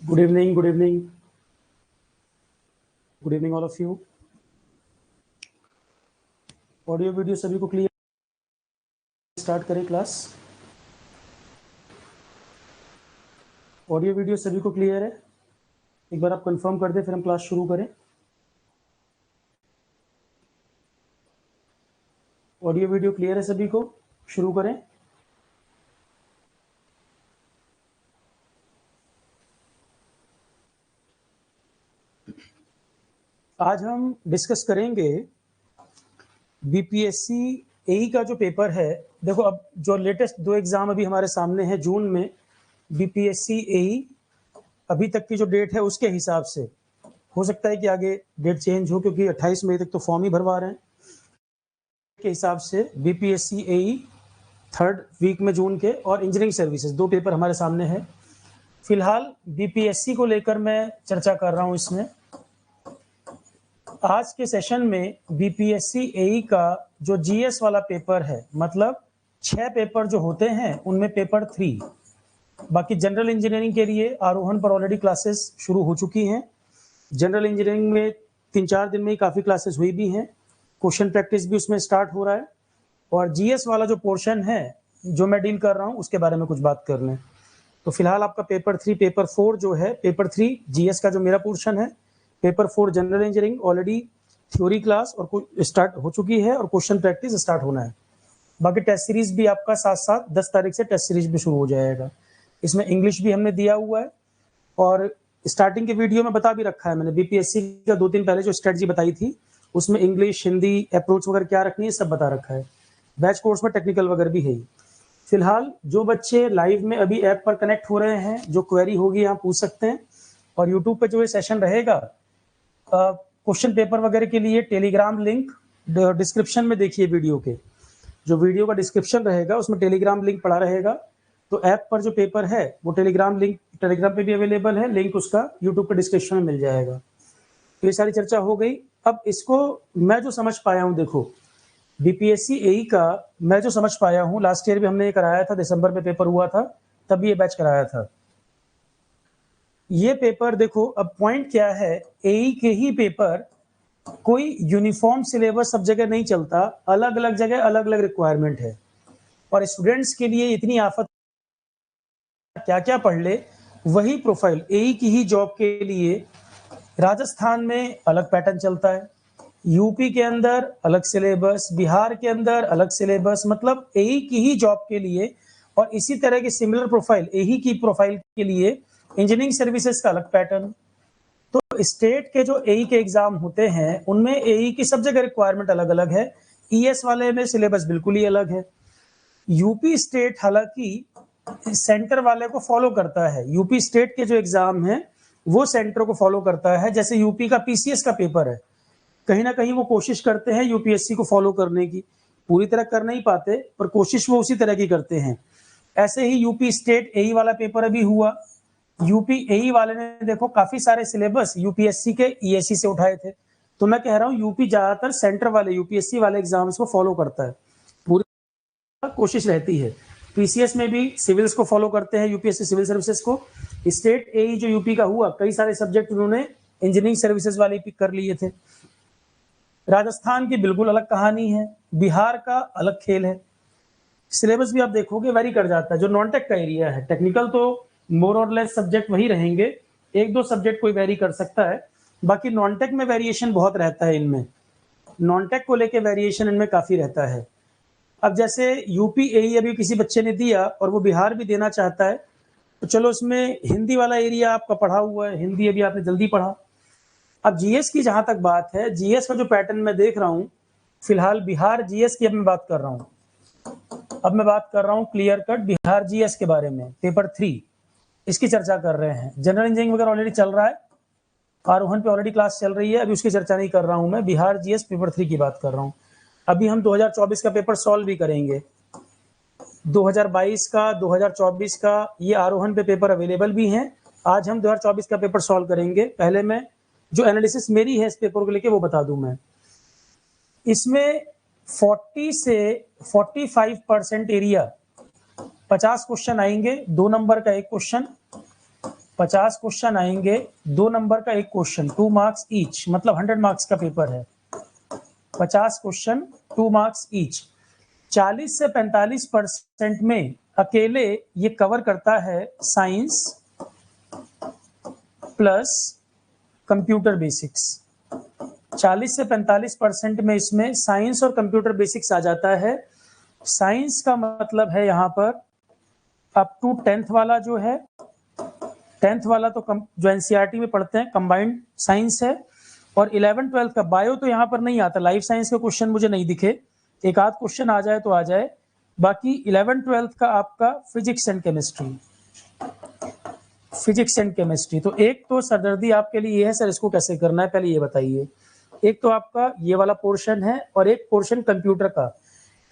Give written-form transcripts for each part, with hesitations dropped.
Good evening, good evening. Good evening all of you. Audio video सभी को clear? Start करें class. Audio video सभी को clear है? एक बार आप कंफर्म कर दें फिर हम क्लास शुरू करें। ऑडियो वीडियो क्लियर है सभी को? शुरू करें। आज हम डिस्कस करेंगे बीपीएससी एई का जो पेपर है। देखो, अब जो लेटेस्ट दो एग्जाम अभी हमारे सामने हैं जून में, बीपीएससी एई अभी तक की जो डेट है उसके हिसाब से हो सकता है कि आगे डेट चेंज हो, क्योंकि 28 मई तक तो फॉर्म ही भरवा रहे हैं। के हिसाब से बीपीएससी एई थर्ड वीक में जून के और इंजीनियरिंग सर्विसेज दो पेपर हमारे सामने हैं। फिलहाल बीपीएससी को लेकर मैं चर्चा कर रहा हूं। इसमें आज के सेशन में बीपीएससी एई का जो जीएस वाला पेपर है, मतलब 6 पेपर जो होते हैं उनमें पेपर 3, बाकी जनरल इंजीनियरिंग के लिए आरोहण पर ऑलरेडी क्लासेस शुरू हो चुकी हैं। जनरल इंजीनियरिंग में 3-4 दिन में ही काफ़ी क्लासेस हुई भी हैं, क्वेश्चन प्रैक्टिस भी उसमें स्टार्ट हो रहा है। और जीएस वाला जो पोर्शन है जो मैं डील कर रहा हूँ उसके बारे में कुछ बात कर लें। तो फिलहाल आपका पेपर 3 पेपर 4 जो है, पेपर 3 जीएस का जो मेरा पोर्शन है, paper 4 general engineering already theory class और स्टार्ट हो चुकी है और क्वेश्चन प्रैक्टिस स्टार्ट होना है। बाकी टेस्ट सीरीज भी आपका साथ साथ 10 तारीख से टेस्ट सीरीज भी शुरू हो जाएगा। इसमें इंग्लिश भी हमने दिया हुआ है और स्टार्टिंग के वीडियो में बता भी रखा है मैंने, बीपीएससी का 2 दिन पहले जो स्ट्रेटजी बताई थी उसमें इंग्लिश, हिंदी, अप्रोच वगैरह क्या रखनी है सब बता रखा है। बैच कोर्स में टेक्निकल वगैरह भी है। फिलहाल जो बच्चे लाइव में अभी ऐप पर कनेक्ट हो रहे हैं, जो क्वेरी होगी यहाँ पूछ सकते हैं। और यूट्यूब पे जो ये सेशन रहेगा, क्वेश्चन पेपर वगैरह के लिए टेलीग्राम लिंक डिस्क्रिप्शन में देखिए। वीडियो के जो वीडियो का डिस्क्रिप्शन रहेगा उसमें टेलीग्राम लिंक पड़ा रहेगा। तो ऐप पर जो पेपर है वो टेलीग्राम लिंक टेलीग्राम पे भी अवेलेबल है, लिंक उसका यूट्यूब के डिस्क्रिप्शन में मिल जाएगा। तो ये सारी चर्चा हो गई। अब इसको मैं जो समझ पाया हूँ, देखो बीपीएससी एई का मैं जो समझ पाया हूँ, लास्ट ईयर भी हमने ये कराया था, दिसंबर में पेपर हुआ था, तब ये बैच कराया था। ये पेपर देखो, अब पॉइंट क्या है, एई के ही पेपर कोई यूनिफॉर्म सिलेबस सब जगह नहीं चलता, अलग अलग जगह अलग अलग रिक्वायरमेंट है। और स्टूडेंट्स के लिए इतनी आफत, क्या क्या पढ़ ले वही प्रोफाइल। एई की ही जॉब के लिए राजस्थान में अलग पैटर्न चलता है, यूपी के अंदर अलग सिलेबस, बिहार के अंदर अलग सिलेबस, मतलब एई की ही जॉब के लिए। और इसी तरह की सिमिलर प्रोफाइल एई की प्रोफाइल के लिए इंजीनियरिंग सर्विसेज का अलग पैटर्न। तो स्टेट के जो एई के एग्जाम होते हैं उनमें एई की सब जगह रिक्वायरमेंट अलग अलग है। ईएस वाले में सिलेबस बिल्कुल ही अलग है। यूपी स्टेट हालांकि सेंटर वाले को फॉलो करता है, यूपी स्टेट के जो एग्जाम है वो सेंटर को फॉलो करता है। जैसे यूपी का पीसीएस का पेपर है, कहीं ना कहीं वो कोशिश करते हैं यूपीएससी को फॉलो करने की, पूरी तरह कर नहीं पाते पर कोशिश वो उसी तरह की करते हैं। ऐसे ही यूपी स्टेट एई वाला पेपर अभी हुआ, यूपी एई वाले ने देखो काफी सारे सिलेबस यूपीएससी के ईएससी से उठाए थे। तो मैं कह रहा हूँ यूपी ज्यादातर सेंटर वाले यूपीएससी वाले एग्जाम्स को फॉलो करता है, पूरी कोशिश रहती है। पीसीएस में भी सिविल्स को फॉलो करते हैं, यूपीएससी सिविल सर्विसेज को। स्टेट एई जो यूपी का हुआ, कई सारे सब्जेक्ट उन्होंने इंजीनियरिंग सर्विसेज वाले पिक कर लिए थे। राजस्थान की बिल्कुल अलग कहानी है, बिहार का अलग खेल है। सिलेबस भी आप देखोगे वेरी कर जाता है। जो नॉन टेक का एरिया है, टेक्निकल तो मोर और लेस सब्जेक्ट वही रहेंगे, एक दो सब्जेक्ट कोई वेरी कर सकता है, बाकी नॉन टेक में वेरिएशन बहुत रहता है। इनमें नॉन टेक को लेके वेरिएशन इनमें काफी रहता है। अब जैसे यूपी एई अभी किसी बच्चे ने दिया और वो बिहार भी देना चाहता है, तो चलो इसमें हिंदी वाला एरिया आपका पढ़ा हुआ है, हिंदी अभी आपने जल्दी पढ़ा। अब जीएस की जहां तक बात है, जीएस का जो पैटर्न मैं देख रहा हूं, फिलहाल बिहार जीएस की अब मैं बात कर रहा हूं। अब मैं बात कर रहा हूं क्लियर कट बिहार जीएस के बारे में, पेपर 3 इसकी चर्चा कर रहे हैं। जनरल इंजीनियरिंग वगैरह ऑलरेडी चल रहा है, आरोहण पे ऑलरेडी क्लास चल रही है, अभी उसकी चर्चा नहीं कर रहा हूं मैं, बिहार जीएस पेपर 3 की बात कर रहा हूं। अभी हम 2024 का पेपर सॉल्व भी करेंगे, 2022 का, 2024 का, ये आरोहण पे पेपर अवेलेबल भी हैं। आज हम 2024 का पेपर सॉल्व करेंगे। पहले मैं जो एनालिसिस मेरी है इस पेपर को लेके वो बता दूं मैं। इसमें 40 से 45% एरिया, 50 क्वेश्चन आएंगे, 2 नंबर का एक क्वेश्चन, 50 क्वेश्चन आएंगे, 2 नंबर का एक क्वेश्चन, 2 मार्क्स ईच, मतलब 100 मार्क्स का पेपर है। 50 क्वेश्चन 2 मार्क्स ईच। 40 से 45% में अकेले ये कवर करता है साइंस प्लस कंप्यूटर बेसिक्स। 40 से 45% में इसमें साइंस और कंप्यूटर बेसिक्स आ जाता है। साइंस का मतलब है यहाँ पर अप टू 10th वाला जो है, 10th वाला तो जो एनसीईआरटी में पढ़ते हैं कंबाइंड साइंस है, और 11th 12th का बायो तो यहाँ पर नहीं आता, लाइफ साइंस के क्वेश्चन मुझे नहीं दिखे, एक आध क्वेश्चन आ जाए तो आ जाए। बाकी 11th 12th का आपका physics and chemistry, physics and chemistry. तो एक तो सरदर्दी आपके लिए ये है सर, इसको कैसे करना है पहले ये बताइए। एक तो आपका ये वाला पोर्शन है और एक पोर्शन कंप्यूटर का।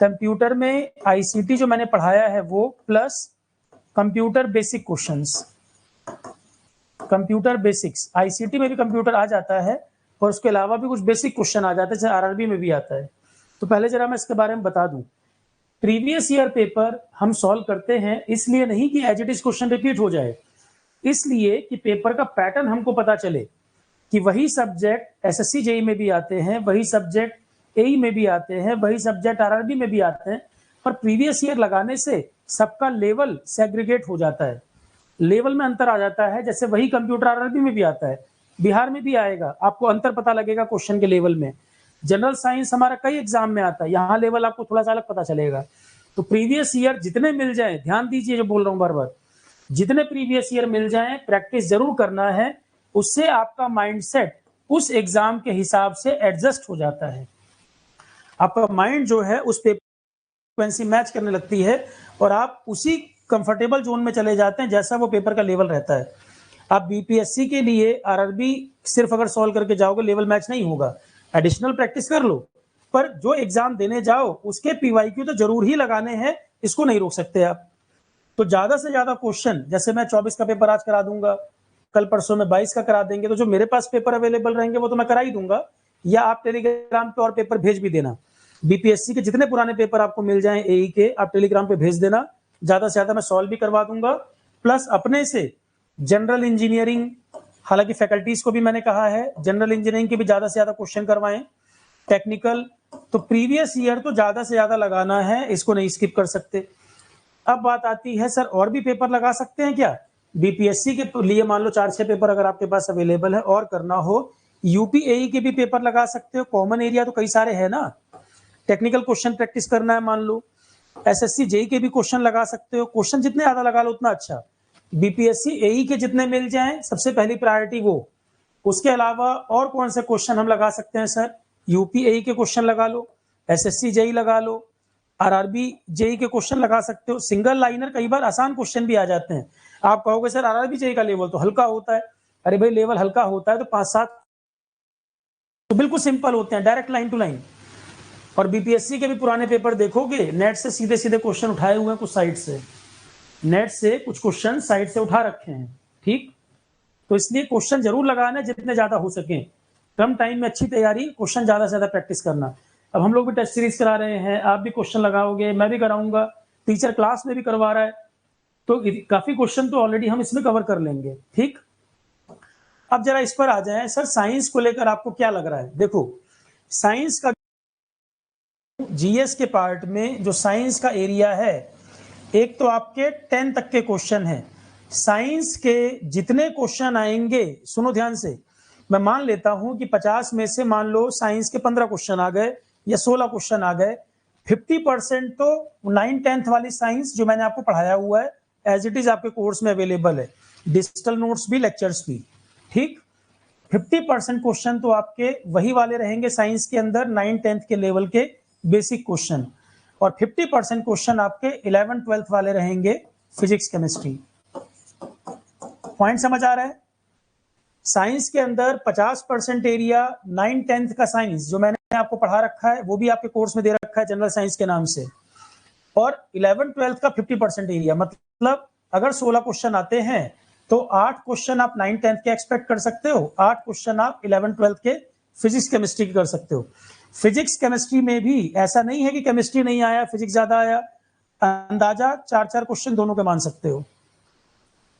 कंप्यूटर में आईसीटी जो मैंने पढ़ाया है वो, plus computer basic questions, computer basics. ICT में भी कंप्यूटर आ जाता है और उसके अलावा भी कुछ बेसिक क्वेश्चन आ जाते हैं, जैसे आरआरबी में भी आता है। तो पहले जरा मैं इसके बारे में बता दूं। प्रीवियस ईयर पेपर हम सॉल्व करते हैं इसलिए नहीं कि as it is question repeat हो जाए, इसलिए कि पेपर का पैटर्न हमको पता चले कि वही सब्जेक्ट एसएससी जेई में भी आते हैं, वही सब्जेक्ट एई में भी आते हैं, वही सब्जेक्ट आरआरबी में भी आते हैं, पर प्रीवियस ईयर लगाने से सबका लेवल सेग्रीगेट हो जाता है, लेवल में अंतर आ जाता है। जैसे वही कंप्यूटर आरआरबी में भी आता है, बिहार में भी आएगा, आपको अंतर पता लगेगा क्वेश्चन के लेवल में। जनरल साइंस हमारा कई एग्जाम में आता है, यहाँ लेवल आपको थोड़ा सा अलग पता चलेगा। तो प्रीवियस ईयर जितने मिल जाए, ध्यान दीजिए जो बोल रहा हूँ बार बार, जितने प्रीवियस ईयर मिल जाए प्रैक्टिस जरूर करना है, उससे आपका माइंडसेट उस एग्जाम के हिसाब से एडजस्ट हो जाता है। आपका माइंड जो है उस पेपर फ्रीक्वेंसी मैच करने लगती है और आप उसी कंफर्टेबल जोन में चले जाते हैं जैसा वो पेपर का लेवल रहता है। आप बीपीएससी के लिए आरआरबी सिर्फ अगर सॉल्व करके जाओगे लेवल मैच नहीं होगा, एडिशनल प्रैक्टिस कर लो, पर जो एग्जाम देने जाओ उसके पीवाईक्यू तो जरूर ही लगाने हैं, इसको नहीं रोक सकते आप। तो ज्यादा से ज्यादा क्वेश्चन, जैसे मैं 24 का पेपर आज करा दूंगा, कल परसों में 22 का करा देंगे, तो जो मेरे पास पेपर अवेलेबल रहेंगे वो तो मैं करा ही दूंगा, या आप टेलीग्राम पे और पेपर भेज भी देना। बीपीएससी के जितने पुराने पेपर आपको मिल जाएं एई के, आप टेलीग्राम पे भेज देना, ज्यादा से ज्यादा मैं सॉल्व भी करवा दूंगा। प्लस अपने से जनरल इंजीनियरिंग, हालांकि फैकल्टीज को भी मैंने कहा है जनरल इंजीनियरिंग के भी ज्यादा से ज्यादा क्वेश्चन करवाएं, टेक्निकल तो प्रीवियस ईयर तो ज्यादा से ज्यादा लगाना है, इसको नहीं स्किप कर सकते। अब बात आती है सर और भी पेपर लगा सकते हैं क्या बीपीएससी के लिए? मान लो 4-6 पेपर अगर आपके पास अवेलेबल है और करना हो, यूपीएई के भी पेपर लगा सकते हो, कॉमन एरिया तो कई सारे है ना। टेक्निकल क्वेश्चन प्रैक्टिस करना है मान लो, एसएससी जेई के भी क्वेश्चन लगा सकते हो, क्वेश्चन जितने ज्यादा लगा लो उतना अच्छा। बीपीएससी एई के जितने मिल जाएं सबसे पहली प्रायोरिटी वो। उसके अलावा और कौन से क्वेश्चन हम लगा सकते हैं सर? यूपीएई के क्वेश्चन लगा लो, एसएससी जेई लगा लो, आरआरबी जेई के क्वेश्चन लगा सकते हो। सिंगल लाइनर कई बार आसान क्वेश्चन भी आ जाते हैं। आप कहोगे सर आरआरबी जेई का लेवल तो हल्का होता है, अरे भाई लेवल हल्का होता है तो 5-7 तो बिल्कुल सिंपल होते हैं, डायरेक्ट लाइन टू लाइन। और बीपीएससी के भी पुराने पेपर देखोगे, नेट से सीधे सीधे क्वेश्चन उठाए हुए हैं, कुछ साइड से नेट से कुछ क्वेश्चन साइड से उठा रखे हैं, ठीक। तो इसलिए क्वेश्चन जरूर लगाना है जितने ज्यादा हो सके, कम टाइम में अच्छी तैयारी, क्वेश्चन ज्यादा से ज्यादा प्रैक्टिस करना। अब हम लोग भी टेस्ट सीरीज करा रहे हैं, आप भी क्वेश्चन लगाओगे, मैं भी कराऊंगा, टीचर क्लास में भी करवा रहा है, तो काफी क्वेश्चन तो ऑलरेडी हम इसमें कवर कर लेंगे, ठीक। अब जरा इस पर आ जाएं, सर साइंस को लेकर आपको क्या लग रहा है? देखो साइंस का जीएस के पार्ट में जो साइंस का एरिया है, एक तो आपके 10 तक के क्वेश्चन हैं। साइंस के जितने क्वेश्चन आएंगे, सुनो ध्यान से, मैं मान लेता हूं कि 50 में से मान लो साइंस के 15 क्वेश्चन आ गए या 16 क्वेश्चन आ गए, 50% तो 9-10th वाली साइंस जो मैंने आपको पढ़ाया हुआ है एज इट इज आपके कोर्स में अवेलेबल है, डिजिटल नोट्स भी, लेक्चर्स भी, ठीक। 50% क्वेश्चन तो आपके वही वाले रहेंगे साइंस के अंदर 9-10th के लेवल के बेसिक क्वेश्चन, और 50% क्वेश्चन आपके 11th-12th वाले रहेंगे फिजिक्स केमिस्ट्री। पॉइंट समझ आ रहा है? साइंस के अंदर 50% एरिया 9-10th का साइंस जो मैंने आपको पढ़ा रखा है वो भी आपके कोर्स में दे रखा है जनरल साइंस के नाम से, और 11th-12th का 50% एरिया, मतलब अगर 16 क्वेश्चन आते हैं तो 8 क्वेश्चन आप 9-10th के एक्सपेक्ट कर सकते हो, 8 क्वेश्चन आप 11th-12th के फिजिक्स केमिस्ट्री के कर सकते हो। फिजिक्स केमिस्ट्री में भी ऐसा नहीं है कि केमिस्ट्री नहीं आया फिजिक्स ज्यादा आया, अंदाजा 4-4 क्वेश्चन दोनों के मान सकते हो।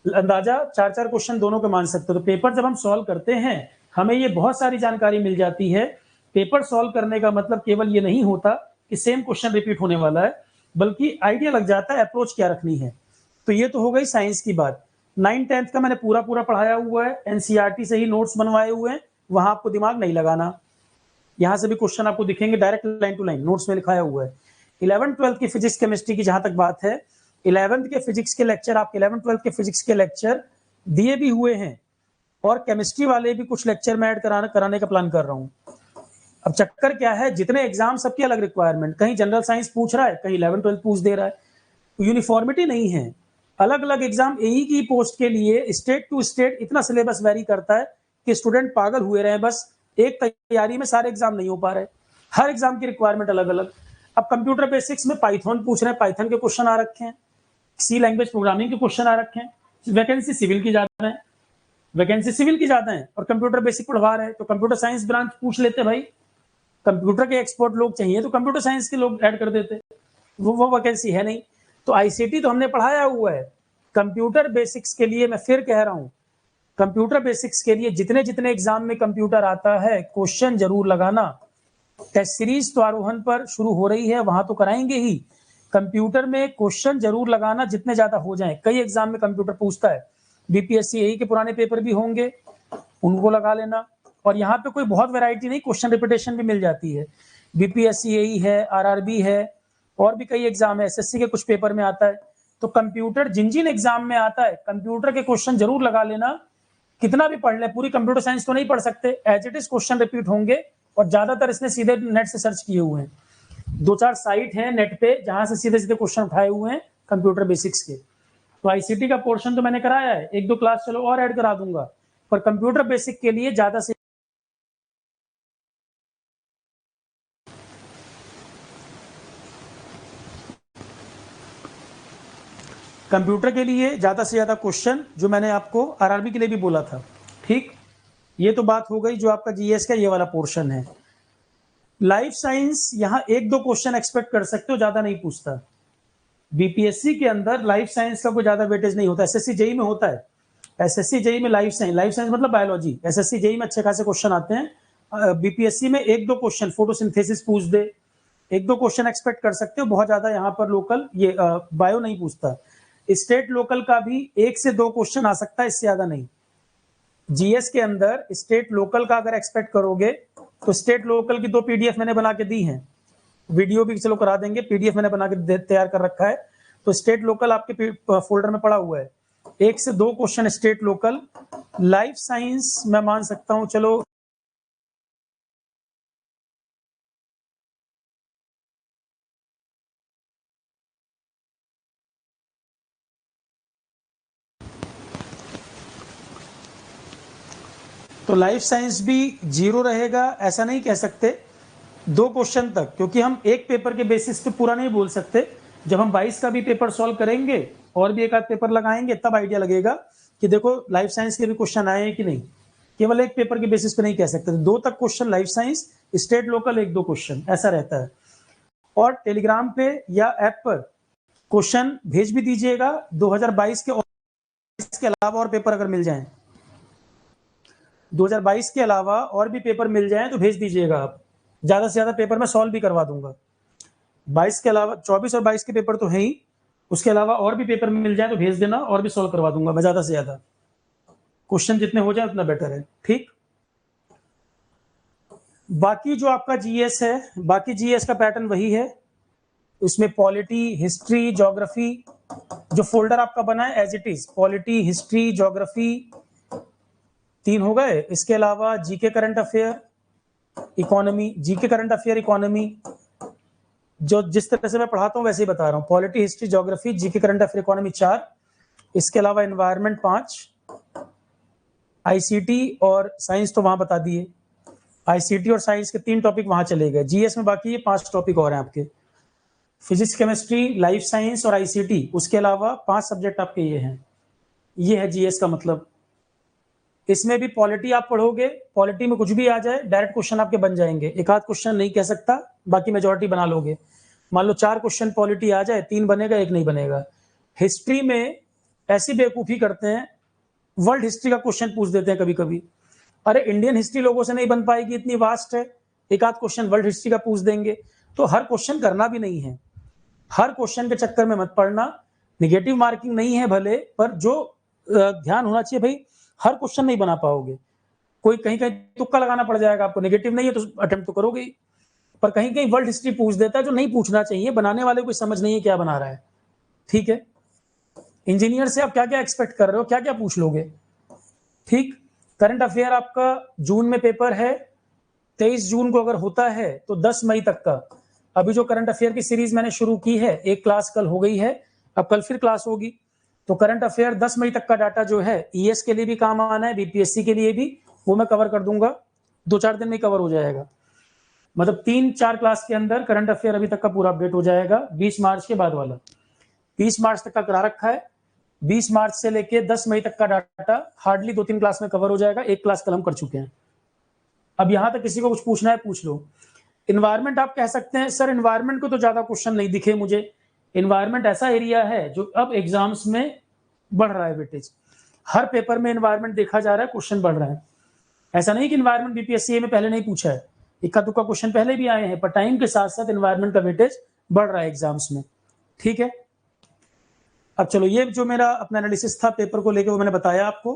अंदाजा 4-4 क्वेश्चन दोनों के मान सकते हो। तो पेपर जब हम सॉल्व करते हैं हमें ये बहुत सारी जानकारी मिल जाती है। पेपर सॉल्व करने का मतलब केवल ये नहीं होता कि सेम क्वेश्चन रिपीट होने वाला है, बल्कि आइडिया लग जाता है अप्रोच क्या रखनी है। तो ये तो हो गई साइंस की बात। 9th-10th का मैंने पूरा पढ़ाया हुआ है, एनसीईआरटी से ही नोट्स बनवाए हुए हैं, वहां आपको दिमाग नहीं लगाना। यहां से भी क्वेश्चन आपको दिखेंगे direct line to line notes में लिखाया हुआ है। 11th-12th की फिजिक्स केमिस्ट्री की जहां तक बात है, 11th के फिजिक्स के लेक्चर आपके 11th-12th के फिजिक्स के लेक्चर दिए भी हुए हैं, और केमिस्ट्री वाले भी कुछ लेक्चर में ऐड कराने का प्लान कर रहा हूं। अब चक्कर क्या है, जितने एग्जाम सबकी अलग रिक्वायरमेंट, कहीं जनरल साइंस पूछ रहा है, कहीं 11th-12th पूछ दे रहा है, यूनिफॉर्मिटी नहीं है। अलग अलग एग्जाम एई की पोस्ट के लिए स्टेट टू स्टेट इतना सिलेबस वेरी करता है कि स्टूडेंट पागल हुए रहे। बस एक तैयारी में सारे एग्जाम नहीं हो पा रहे, हर एग्जाम की रिक्वायरमेंट अलग अलग। अब कंप्यूटर बेसिक्स में पाइथन पूछ रहे हैं, पाइथन के क्वेश्चन आ रखे हैं, सी लैंग्वेज प्रोग्रामिंग के क्वेश्चन आ रखे हैं, वैकेंसी सिविल की ज्यादा है, वैकेंसी सिविल की ज्यादा है, और कंप्यूटर बेसिक पढ़वा रहे हैं, तो कंप्यूटर साइंस ब्रांच पूछ लेते भाई, कंप्यूटर के एक्सपर्ट लोग चाहिए तो कंप्यूटर साइंस के लोग ऐड कर देते, वो वैकेंसी है नहीं। तो आईसीटी तो हमने पढ़ाया हुआ है। कंप्यूटर बेसिक्स के लिए मैं फिर कह रहा हूं, कंप्यूटर बेसिक्स के लिए जितने जितने एग्जाम में कंप्यूटर आता है क्वेश्चन जरूर लगाना। टेस्ट सीरीज तो आरोहण पर शुरू हो रही है, वहां तो कराएंगे ही, कंप्यूटर में क्वेश्चन जरूर लगाना जितने ज्यादा हो जाएं। कई एग्जाम में कंप्यूटर पूछता है, बीपीएससी एई के पुराने पेपर भी होंगे, उनको लगा लेना। और यहाँ पे कोई बहुत वैरायटी नहीं, क्वेश्चन रिपीटेशन भी मिल जाती है। बीपीएससी एई है, आरआरबी है, और भी कई एग्जाम है, एसएससी के कुछ पेपर में आता है। तो कंप्यूटर जिन जिन एग्जाम में आता है कंप्यूटर के क्वेश्चन जरूर लगा लेना। कितना भी पढ़ ले, पूरी कंप्यूटर साइंस तो नहीं पढ़ सकते, as it is question repeat होंगे, और ज्यादातर इसने सीधे नेट से सर्च किए हुए हैं। 2-4 साइट है नेट पे जहां से सीधे सीधे क्वेश्चन उठाए हुए हैं कंप्यूटर बेसिक्स के। तो आईसीटी का पोर्शन तो मैंने कराया है, 1-2 क्लास चलो और ऐड करा दूंगा, पर कंप्यूटर बेसिक के लिए ज्यादा से कंप्यूटर के लिए ज्यादा से ज्यादा क्वेश्चन जो मैंने आपको आरआरबी के लिए भी बोला था। ठीक, ये तो बात हो गई जो आपका जीएस का ये वाला पोर्शन है। लाइफ साइंस यहाँ 1-2 क्वेश्चन एक्सपेक्ट कर सकते हो, ज्यादा नहीं पूछता। बीपीएससी के अंदर लाइफ साइंस का कोई ज्यादा वेटेज नहीं होता, एसएससी जेई में होता है। एसएससी जेई में लाइफ साइंस मतलब बायोलॉजी, एसएससी जेई में अच्छे खासे क्वेश्चन आते हैं। बीपीएससी में 1-2 क्वेश्चन फोटोसिंथेसिस पूछ दे, 1-2 क्वेश्चन एक्सपेक्ट कर सकते हो, बहुत ज्यादा यहाँ पर लोकल ये बायो नहीं पूछता। स्टेट लोकल का भी 1 से 2 क्वेश्चन आ सकता है, इससे ज्यादा नहीं। जीएस के अंदर स्टेट लोकल का अगर एक्सपेक्ट करोगे तो स्टेट लोकल की 2 पीडीएफ मैंने बना के दी हैं, वीडियो भी चलो करा देंगे, पीडीएफ मैंने बना के तैयार कर रखा है। तो स्टेट लोकल आपके फोल्डर में पड़ा हुआ है, 1 से 2 question state local. Life science मैं मान सकता हूं, चलो तो लाइफ साइंस भी 0 रहेगा ऐसा नहीं कह सकते, 2 क्वेश्चन तक, क्योंकि हम एक पेपर के बेसिस पे पूरा नहीं बोल सकते। जब हम 22 का भी पेपर सॉल्व करेंगे और भी एक आध पेपर लगाएंगे तब आइडिया लगेगा कि देखो लाइफ साइंस के भी क्वेश्चन आए हैं कि नहीं। केवल एक पेपर के बेसिस पे नहीं कह सकते। 2 तक question life science, state local 1-2 question, ऐसा रहता है। और टेलीग्राम पे या ऐप पर क्वेश्चन भेज भी दीजिएगा 2022 के, और इसके अलावा और पेपर अगर मिल जाए, 2022 के अलावा और भी पेपर मिल जाए तो भेज दीजिएगा आप, ज्यादा से ज्यादा पेपर मैं सॉल्व भी करवा दूंगा। 22 के अलावा 24 और 22 के पेपर तो है ही, उसके अलावा और भी पेपर मिल जाए तो भेज देना, और भी सॉल्व करवा दूंगा मैं, ज्यादा से ज्यादा क्वेश्चन जितने हो जाए उतना बेटर है। ठीक, बाकी जो आपका जीएस है, बाकी जीएस का पैटर्न वही है। उसमें पॉलिटी, हिस्ट्री, ज्योग्राफी, जो फोल्डर आपका बना है as it is, polity, history, geography 3 हो गए। इसके अलावा GK current affair, economy, GK current affair, economy, जो जिस तरह से मैं पढ़ाता हूं वैसे ही बता रहा हूं, polity, history, geography, GK current affair, economy 4। इसके अलावा एनवायरनमेंट 5, आईसीटी और साइंस तो वहां बता दिए, आईसीटी और साइंस के 3 टॉपिक वहां चले गए। जीएस में बाकी ये 5 टॉपिक और हैं आपके, फिजिक्स, केमिस्ट्री, लाइफ साइंस और आईसीटी, उसके अलावा 5 सब्जेक्ट आपके ये हैं। ये है जीएस का मतलब। इसमें भी पॉलिटी आप पढ़ोगे, पॉलिटी में कुछ भी आ जाए डायरेक्ट क्वेश्चन आपके बन जाएंगे, एक आध क्वेश्चन नहीं कह सकता, बाकी मेजोरिटी बना लोगे। मान लो 4 क्वेश्चन पॉलिटी आ जाए, 3 बनेगा, 1 नहीं बनेगा। हिस्ट्री में ऐसी बेवकूफी करते हैं, वर्ल्ड हिस्ट्री का क्वेश्चन पूछ देते हैं कभी कभी। अरे इंडियन हिस्ट्री लोगों से नहीं बन पाएगी, इतनी वास्ट है, एक आध क्वेश्चन वर्ल्ड हिस्ट्री का पूछ देंगे। तो हर क्वेश्चन करना भी नहीं है, हर क्वेश्चन के चक्कर में मत पड़ना। निगेटिव मार्किंग नहीं है भले, पर जो ध्यान होना चाहिए भाई, हर क्वेश्चन नहीं बना पाओगे, कोई कहीं कहीं तुक्का लगाना पड़ जाएगा आपको। नेगेटिव नहीं है तो अटेम्प्ट तो करोगे ही, पर कहीं कहीं वर्ल्ड हिस्ट्री पूछ देता है जो नहीं पूछना चाहिए, बनाने वाले को समझ नहीं है क्या बना रहा है। ठीक है, इंजीनियर से आप क्या क्या एक्सपेक्ट कर रहे हो, क्या क्या पूछ लोगे। ठीक, करंट अफेयर आपका जून में पेपर है, 23 जून को अगर होता है तो 10 मई तक का। अभी जो करंट अफेयर की सीरीज मैंने शुरू की है, एक क्लास कल हो गई है, अब कल फिर क्लास होगी। तो करंट अफेयर 10 मई तक का डाटा जो है, ईएस के लिए भी काम आना है, बीपीएससी के लिए भी, वो मैं कवर कर दूंगा, 2-4 दिन में कवर हो जाएगा। मतलब 3-4 क्लास के अंदर करंट अफेयर अभी तक का पूरा अपडेट हो जाएगा। 20 मार्च के बाद वाला 20 मार्च तक का करा रखा है, 20 मार्च से लेके 10 मई तक का डाटा हार्डली 2-3 क्लास में कवर हो जाएगा। एक क्लास कल हम कर चुके हैं। अब यहां तक किसी को कुछ पूछना है पूछ लो। इन्वायरमेंट आप कह सकते हैं सर इन्वायरमेंट को तो ज्यादा क्वेश्चन नहीं दिखे मुझे। इन्वायरमेंट ऐसा एरिया है जो अब एग्जाम्स में बढ़ रहा है वेटेज, हर पेपर में इन्वायरमेंट देखा जा रहा है, क्वेश्चन बढ़ रहा है। ऐसा नहीं कि इन्वायरमेंट बीपीएससी में पहले नहीं पूछा है, इक्का दुक्का क्वेश्चन पहले भी आए हैं, पर टाइम के साथ साथ इन्वायरमेंट का वेटेज बढ़ रहा है एग्जाम्स में। ठीक है, अब चलो ये जो मेरा अपना एनालिसिस था पेपर को लेकर, वो मैंने बताया आपको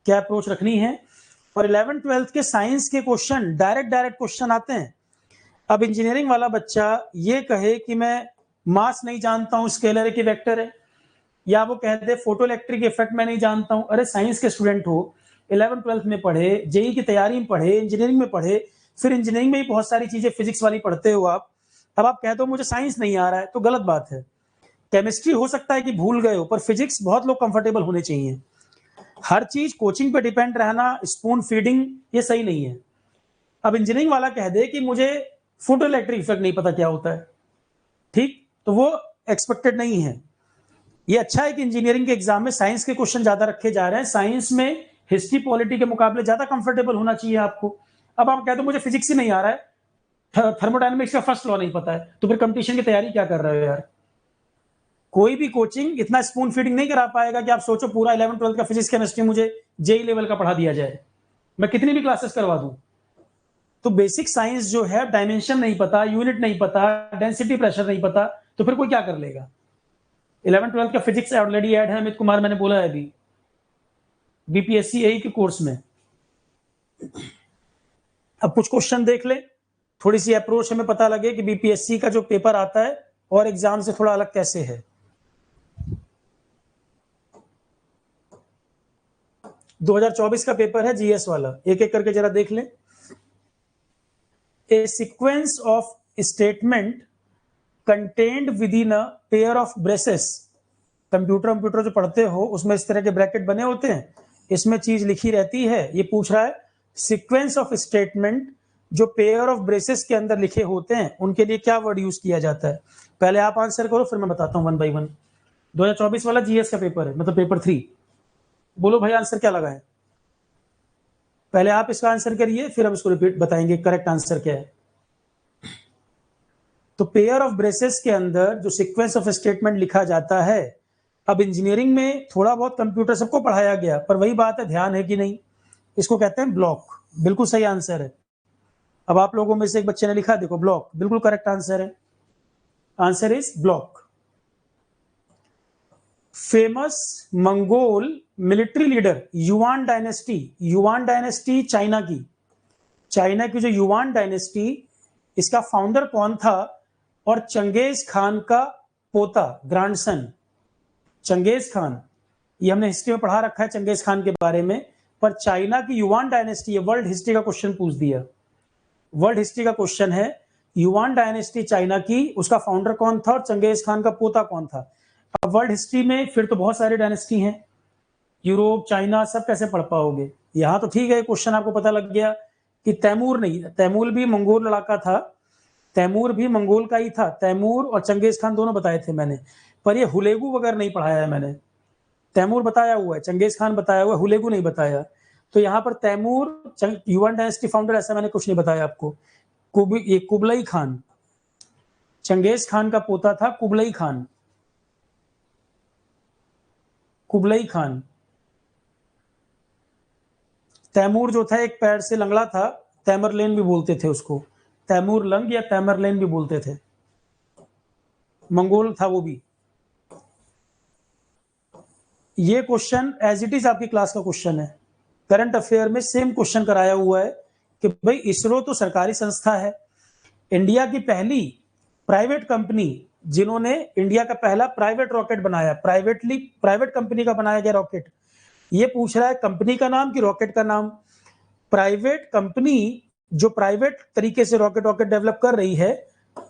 क्या अप्रोच रखनी है। और 11th-12th के साइंस के क्वेश्चन डायरेक्ट क्वेश्चन आते हैं। अब इंजीनियरिंग वाला बच्चा ये कहे कि मैं मास नहीं जानता हूं, स्केलर है कि वेक्टर है, या वो कह दे फोटो इलेक्ट्रिक इफेक्ट मैं नहीं जानता हूं। अरे साइंस के स्टूडेंट हो, 11th-12th में पढ़े, जेई की तैयारी में पढ़े, इंजीनियरिंग में पढ़े, फिर इंजीनियरिंग में ही बहुत सारी चीजें फिजिक्स वाली पढ़ते हो आप। अब आप कहते हो मुझे साइंस नहीं आ रहा है, तो गलत बात है। केमिस्ट्री हो सकता है कि भूल गए हो, पर फिजिक्स बहुत लोग कंफर्टेबल होने चाहिए। हर चीज कोचिंग पे डिपेंड रहना, स्पून फीडिंग, ये सही नहीं है। अब इंजीनियरिंग वाला कह दे कि मुझे फोटो इलेक्ट्रिक इफेक्ट नहीं पता क्या होता है, ठीक, तो वो एक्सपेक्टेड नहीं है। ये अच्छा है कि इंजीनियरिंग के एग्जाम में साइंस के क्वेश्चन ज्यादा रखे जा रहे हैं। साइंस में हिस्ट्री पॉलिटी के मुकाबले ज्यादा कंफर्टेबल होना चाहिए आपको। अब आप कहते हो मुझे फिजिक्स ही नहीं आ रहा है, थर्मोडायनेमिक्स का फर्स्ट लॉ नहीं पता है, तो फिर कंपटीशन की तैयारी क्या कर रहे हो यार। कोई भी कोचिंग इतना स्पून फीडिंग नहीं करा पाएगा कि आप सोचो पूरा 11th-12th का फिजिक्स केमिस्ट्री मुझे जेई लेवल का पढ़ा दिया जाए, मैं कितनी भी क्लासेस करवा दूं। तो बेसिक साइंस जो है, डायमेंशन नहीं पता, यूनिट नहीं पता, डेंसिटी प्रेशर नहीं पता, तो फिर कोई क्या कर लेगा। 11th-12th का फिजिक्स ऑलरेडी ऐड है, अमित कुमार मैंने बोला है अभी बीपीएससी एई के कोर्स में। अब कुछ क्वेश्चन देख ले, थोड़ी सी अप्रोच हमें पता लगे कि बीपीएससी का जो पेपर आता है और एग्जाम से थोड़ा अलग कैसे है। 2024 का पेपर है जीएस वाला, एक एक करके जरा देख लें। A sequence of statement contained within a pair of braces. Computer जो पढ़ते हो उसमें इस तरह के ब्रैकेट बने होते हैं, इसमें चीज लिखी रहती है। ये पूछ रहा है सीक्वेंस ऑफ स्टेटमेंट जो पेयर ऑफ ब्रेसेस के अंदर लिखे होते हैं उनके लिए क्या वर्ड यूज किया जाता है। पहले आप आंसर करो, फिर मैं बताता हूं 1 by 1। 2024 वाला जीएस का पेपर है, मतलब पेपर 3। बोलो भाई आंसर क्या लगा है। पहले आप इसका आंसर करिए, फिर हम इसको रिपीट बताएंगे करेक्ट आंसर क्या है। तो पेयर ऑफ ब्रेसेस के अंदर जो सीक्वेंस ऑफ स्टेटमेंट लिखा जाता है, अब इंजीनियरिंग में थोड़ा बहुत कंप्यूटर सबको पढ़ाया गया, पर वही बात है ध्यान है कि नहीं, इसको कहते हैं ब्लॉक। बिल्कुल सही आंसर है। अब आप लोगों में से एक बच्चे ने लिखा, देखो ब्लॉक, बिल्कुल करेक्ट आंसर है। Answer is block. Famous Mongol military leader युवान डायनेस्टी चाइना की जो युवान डायनेस्टी, इसका फाउंडर कौन था और चंगेज खान का पोता, ग्रैंडसन चंगेज खान। ये हमने हिस्ट्री में पढ़ा रखा है चंगेज खान के बारे में, पर चाइना की युवान डायनेस्टी, वर्ल्ड हिस्ट्री का क्वेश्चन पूछ दिया। वर्ल्ड हिस्ट्री का क्वेश्चन है, युवान डायनेस्टी चाइना की, उसका फाउंडर कौन था और चंगेज खान का पोता कौन था। अब वर्ल्ड हिस्ट्री में फिर तो बहुत सारी डायनेस्टी हैं, यूरोप चाइना सब कैसे पढ़ पाओगे। यहां तो ठीक है, क्वेश्चन आपको पता लग गया कि तैमूर नहीं, तैमूर भी मंगोल लड़ाका था, तैमूर भी मंगोल का ही था। तैमूर और चंगेज खान दोनों बताए थे मैंने, पर ये हुलेगु वगैरह नहीं पढ़ाया है मैंने। तैमूर बताया हुआ है, चंगेज खान बताया हुआ है, हुलेगु नहीं बताया। तो यहाँ पर तैमूर युवान डायनेस्टी फाउंडर ऐसा मैंने कुछ नहीं बताया आपको। ये कुबलई खान, चंगेज खान का पोता था Kublai Khan. Kublai Khan. Timur जो था एक पैर से लंगड़ा था, तैमरलेन भी बोलते थे उसको, तैमूर लंग या तैमरलेन भी बोलते थे, मंगोल था वो भी। ये क्वेश्चन एज इट इज आपकी क्लास का क्वेश्चन है, करंट अफेयर में सेम क्वेश्चन कराया हुआ है कि भाई इसरो तो सरकारी संस्था है, इंडिया की पहली प्राइवेट कंपनी जिन्होंने इंडिया का पहला प्राइवेट रॉकेट बनाया, प्राइवेट कंपनी का बनाया गया रॉकेट। ये पूछ रहा है कंपनी का नाम कि रॉकेट का नाम। प्राइवेट कंपनी जो प्राइवेट तरीके से रॉकेट डेवलप कर रही है,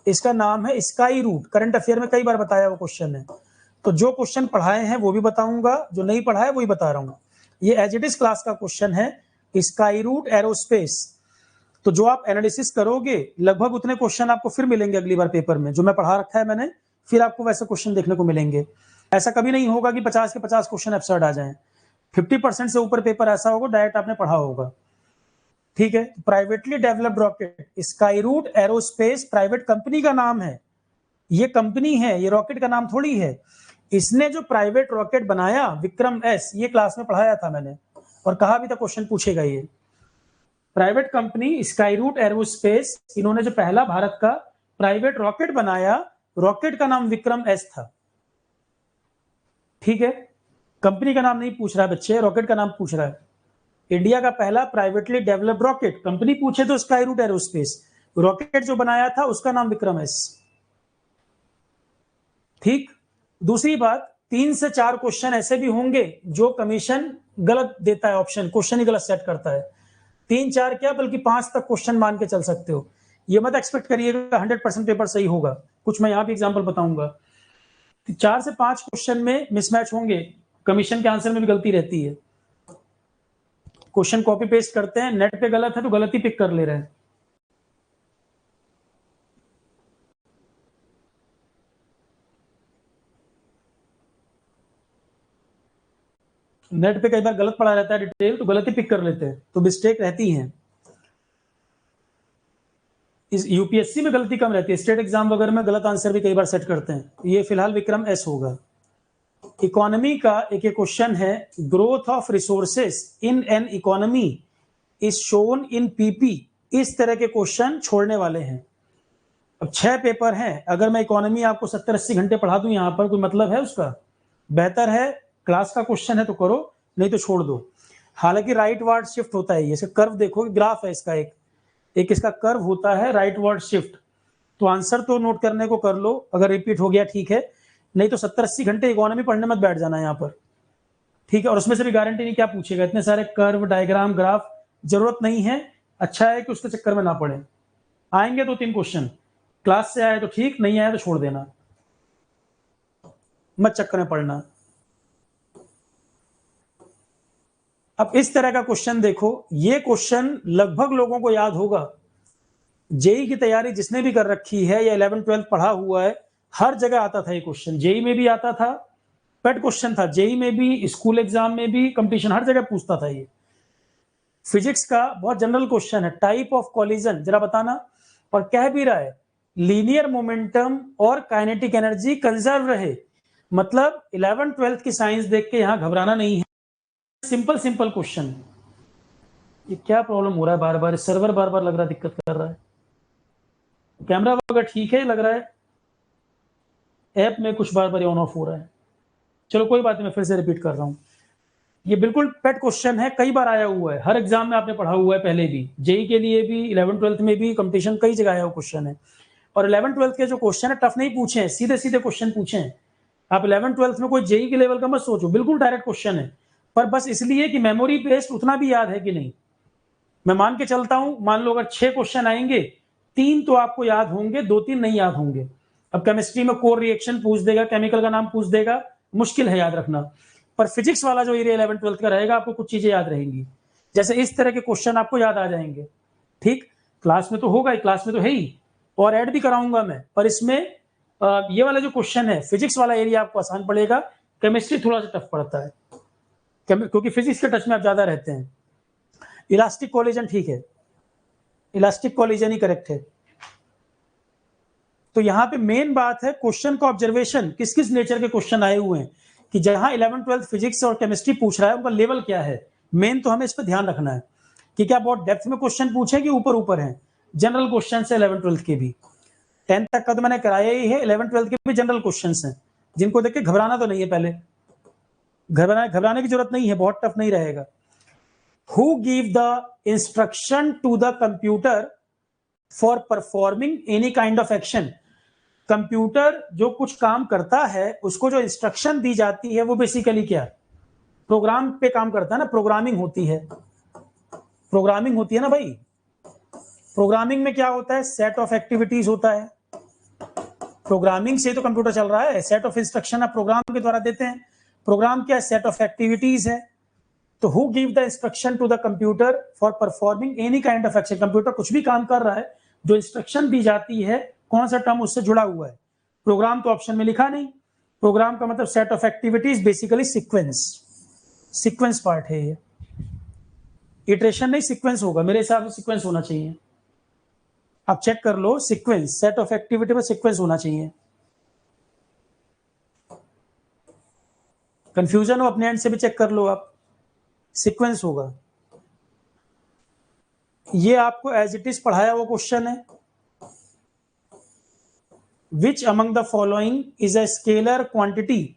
इसका नाम है स्काई रूट। करंट अफेयर में कई बार बताया वो क्वेश्चन है, तो जो क्वेश्चन पढ़ाए हैं वो भी बताऊंगा, जो नहीं पढ़ा है वही बता रहा हूं। ये एज इट इज क्लास का क्वेश्चन है, स्काई रूट एरोस्पेस। तो जो आप एनालिसिस करोगे लगभग उतने क्वेश्चन आपको फिर मिलेंगे अगली बार पेपर में, जो मैं पढ़ा रखा है मैंने, फिर आपको वैसे क्वेश्चन देखने को मिलेंगे। ऐसा कभी नहीं होगा कि 50 के 50 क्वेश्चन एब्सर्ड आ जाएं। 50% से ऊपर पेपर ऐसा होगा डायरेक्ट आपने पढ़ा होगा। ठीक है, privately developed rocket Skyroot Aerospace private company का नाम है। ये कंपनी है, ये रॉकेट का नाम थोड़ी है। इसने जो प्राइवेट रॉकेट बनाया विक्रम एस, ये क्लास में पढ़ाया था मैंने और कहा भी था क्वेश्चन पूछेगा ये। Private company Skyroot Aerospace, इन्होंने जो पहला भारत का प्राइवेट रॉकेट बनाया, रॉकेट का नाम विक्रम एस था। ठीक है, कंपनी का नाम नहीं पूछ रहा है बच्चे, रॉकेट का नाम पूछ रहा है। इंडिया का पहला प्राइवेटली डेवलप्ड रॉकेट, कंपनी पूछे तो स्काई रूट एरोस्पेस, रॉकेट जो बनाया था उसका नाम विक्रम एस। ठीक, दूसरी बात, 3 से 4 क्वेश्चन ऐसे भी होंगे जो कमीशन गलत देता है, ऑप्शन क्वेश्चन ही गलत सेट करता है। 3-4 क्या बल्कि 5 तक क्वेश्चन मान के चल सकते हो। ये मत एक्सपेक्ट करिएगा 100% पेपर सही होगा, कुछ मैं यहाँ भी एग्जाम्पल बताऊंगा। 4 से 5 क्वेश्चन में मिसमैच होंगे, कमीशन के आंसर में भी गलती रहती है। क्वेश्चन कॉपी पेस्ट करते हैं, नेट पे गलत है तो गलती पिक कर ले रहे हैं। नेट पे कई बार गलत पड़ा रहता है डिटेल, तो गलती पिक कर लेते हैं, तो मिस्टेक रहती है। इस यूपीएससी में गलती कम रहती है, स्टेट एग्जाम वगैरह में गलत आंसर भी कई बार सेट करते हैं। ये फिलहाल विक्रम एस होगा। इकोनॉमी का एक क्वेश्चन है, growth of resources in an economy is shown in PP. इस तरह के क्वेश्चन छोड़ने वाले हैं। अब 6 पेपर हैं, अगर मैं इकोनॉमी आपको 70-80 घंटे पढ़ा दूं यहाँ पर, कोई मतलब है उसका? बेहतर है क्लास का क्वेश्चन है तो करो, नहीं तो छोड़ दो। हालांकि राइट वर्ड शिफ्ट होता है, ये कर्व देखो, ग्राफ है इसका, एक इसका कर्व होता है राइट वर्ड शिफ्ट। तो आंसर तो नोट करने को कर लो, अगर रिपीट हो गया ठीक है, नहीं तो 70-80 घंटे इकोनॉमी पढ़ने मत बैठ जाना यहाँ पर। ठीक है, और उसमें से भी गारंटी नहीं क्या पूछेगा, इतने सारे कर्व डायग्राम ग्राफ जरूरत नहीं है। अच्छा है कि उसके चक्कर में ना पड़े। आएंगे 2-3 क्वेश्चन, क्लास से आए तो ठीक, नहीं आए तो छोड़ देना, मत चक्कर में पड़ना। अब इस तरह का क्वेश्चन देखो, ये क्वेश्चन लगभग लोगों को याद होगा। जेई की तैयारी जिसने भी कर रखी है या 11-12 पढ़ा हुआ है, हर जगह आता था ये क्वेश्चन। जेई में भी आता था, पेट क्वेश्चन था, जेई में भी, स्कूल एग्जाम में भी, कंपटीशन हर जगह पूछता था ये। फिजिक्स का बहुत जनरल क्वेश्चन है, टाइप ऑफ कॉलिजन जरा बताना, और कह भी रहा है लीनियर मोमेंटम और काइनेटिक एनर्जी कंजर्व रहे। मतलब 11-12 की साइंस देख के यहां घबराना नहीं है, सिंपल क्वेश्चन। ये क्या प्रॉब्लम हो रहा है, बार बार सर्वर बार बार लग रहा है दिक्कत कर रहा है। कैमरा वगैरह ठीक है लग रहा है, ऐप में कुछ बार बार ऑन ऑफ हो रहा है। चलो कोई बात नहीं, मैं फिर से रिपीट कर रहा हूँ। ये बिल्कुल पेट क्वेश्चन है, कई बार आया हुआ है, हर एग्जाम में आपने पढ़ा हुआ है पहले भी, जेई के लिए भी, 11-12 में भी, कंपटीशन कई जगह आया हुआ क्वेश्चन है। और 11-12 के जो क्वेश्चन है टफ नहीं पूछे, सीधे सीधे क्वेश्चन पूछे। आप 11-12 में कोई जेई के लेवल का मत सोचो, बिल्कुल डायरेक्ट क्वेश्चन है, पर बस इसलिए कि मेमोरी बेस्ड उतना भी याद है कि नहीं। मैं मान के चलता हूं, मान लो अगर 6 क्वेश्चन आएंगे, 3 तो आपको याद होंगे, 2-3 नहीं याद होंगे। अब केमिस्ट्री में कोर रिएक्शन पूछ देगा, केमिकल का नाम पूछ देगा, मुश्किल है याद रखना। पर फिजिक्स वाला जो एरिया 11-12 का रहेगा, आपको कुछ चीजें याद रहेंगी, जैसे इस तरह के क्वेश्चन आपको याद आ जाएंगे। ठीक, क्लास में तो होगा ही, क्लास में तो है ही, और ऐड भी कराऊंगा मैं। पर इसमें ये वाला जो क्वेश्चन है, फिजिक्स वाला एरिया आपको आसान पड़ेगा, केमिस्ट्री थोड़ा सा टफ पड़ता है, क्योंकि फिजिक्स के टच में आप ज्यादा रहते हैं। इलास्टिक कोलिजन ठीक है, इलास्टिक कोलिजन ही करेक्ट है। तो यहां पे मेन बात है क्वेश्चन का ऑब्जर्वेशन, किस किस नेचर के क्वेश्चन आए हुए हैं, कि जहां 11th 12th फिजिक्स और केमिस्ट्री पूछ रहा है उनका लेवल क्या है। मेन तो हमें इस पर ध्यान रखना है कि क्या बहुत डेप्थ में क्वेश्चन पूछे कि ऊपर ऊपर है। जनरल क्वेश्चन है 11th 12th के भी, 10th तक का तो मैंने कराया ही है, 11th 12th के भी जनरल क्वेश्चन हैं, जिनको देख के घबराना तो नहीं है, पहले घबराने की जरूरत नहीं है, बहुत टफ नहीं रहेगा। Who give the instruction to the computer for performing any kind of action? Computer जो कुछ काम करता है उसको जो इंस्ट्रक्शन दी जाती है वो बेसिकली क्या, प्रोग्राम पे काम करता है ना, प्रोग्रामिंग होती है, प्रोग्रामिंग होती है ना भाई। प्रोग्रामिंग में क्या होता है, सेट ऑफ एक्टिविटीज होता है। प्रोग्रामिंग से तो कंप्यूटर चल रहा है, सेट ऑफ इंस्ट्रक्शन आप प्रोग्राम के द्वारा देते हैं। प्रोग्राम क्या है, सेट ऑफ एक्टिविटीज है। तो who give the instruction to the computer for performing any kind of action, computer कुछ भी काम कर रहा है, जो इंस्ट्रक्शन दी जाती है कौन सा टर्म उससे जुड़ा हुआ है, प्रोग्राम तो ऑप्शन में लिखा नहीं। प्रोग्राम का मतलब set of activities, basically sequence, sequence part है ये। इटरेशन नहीं, सीक्वेंस होगा मेरे हिसाब से, सीक्वेंस होना चाहिए। आप चेक कर लो, सीक्वेंस, सेट ऑफ एक्टिविटी में सीक्वेंस होना चाहिए। कंफ्यूजन हो अपने एंड से भी चेक कर लो आप, सीक्वेंस होगा। ये आपको एज इट इज पढ़ाया वो क्वेश्चन है। Which among the following is a scalar quantity.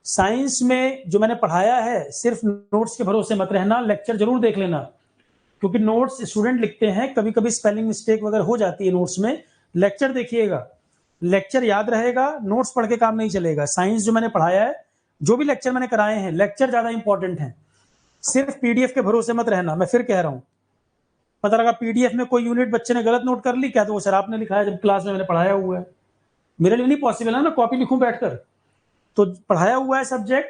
Science में जो मैंने पढ़ाया है, सिर्फ नोट्स के भरोसे मत रहना, लेक्चर जरूर देख लेना, क्योंकि नोट्स स्टूडेंट लिखते हैं, कभी कभी स्पेलिंग मिस्टेक वगैरह हो जाती है नोट्स में। लेक्चर देखिएगा, लेक्चर याद रहेगा, नोट्स पढ़ के काम नहीं चलेगा। साइंस जो मैंने पढ़ाया है, जो भी लेक्चर मैंने कराए हैं, लेक्चर ज्यादा इंपॉर्टेंट है। सिर्फ पीडीएफ के भरोसे मत रहना, मैं फिर कह रहा हूं। पता लगा पीडीएफ में कोई यूनिट बच्चे ने गलत नोट कर ली, क्या तो वो सर आपने लिखा है, जब क्लास में मैंने पढ़ाया हुआ है। मेरे लिए नहीं पॉसिबल है ना कॉपी लिखूं बैठकर, तो पढ़ाया हुआ है सब्जेक्ट,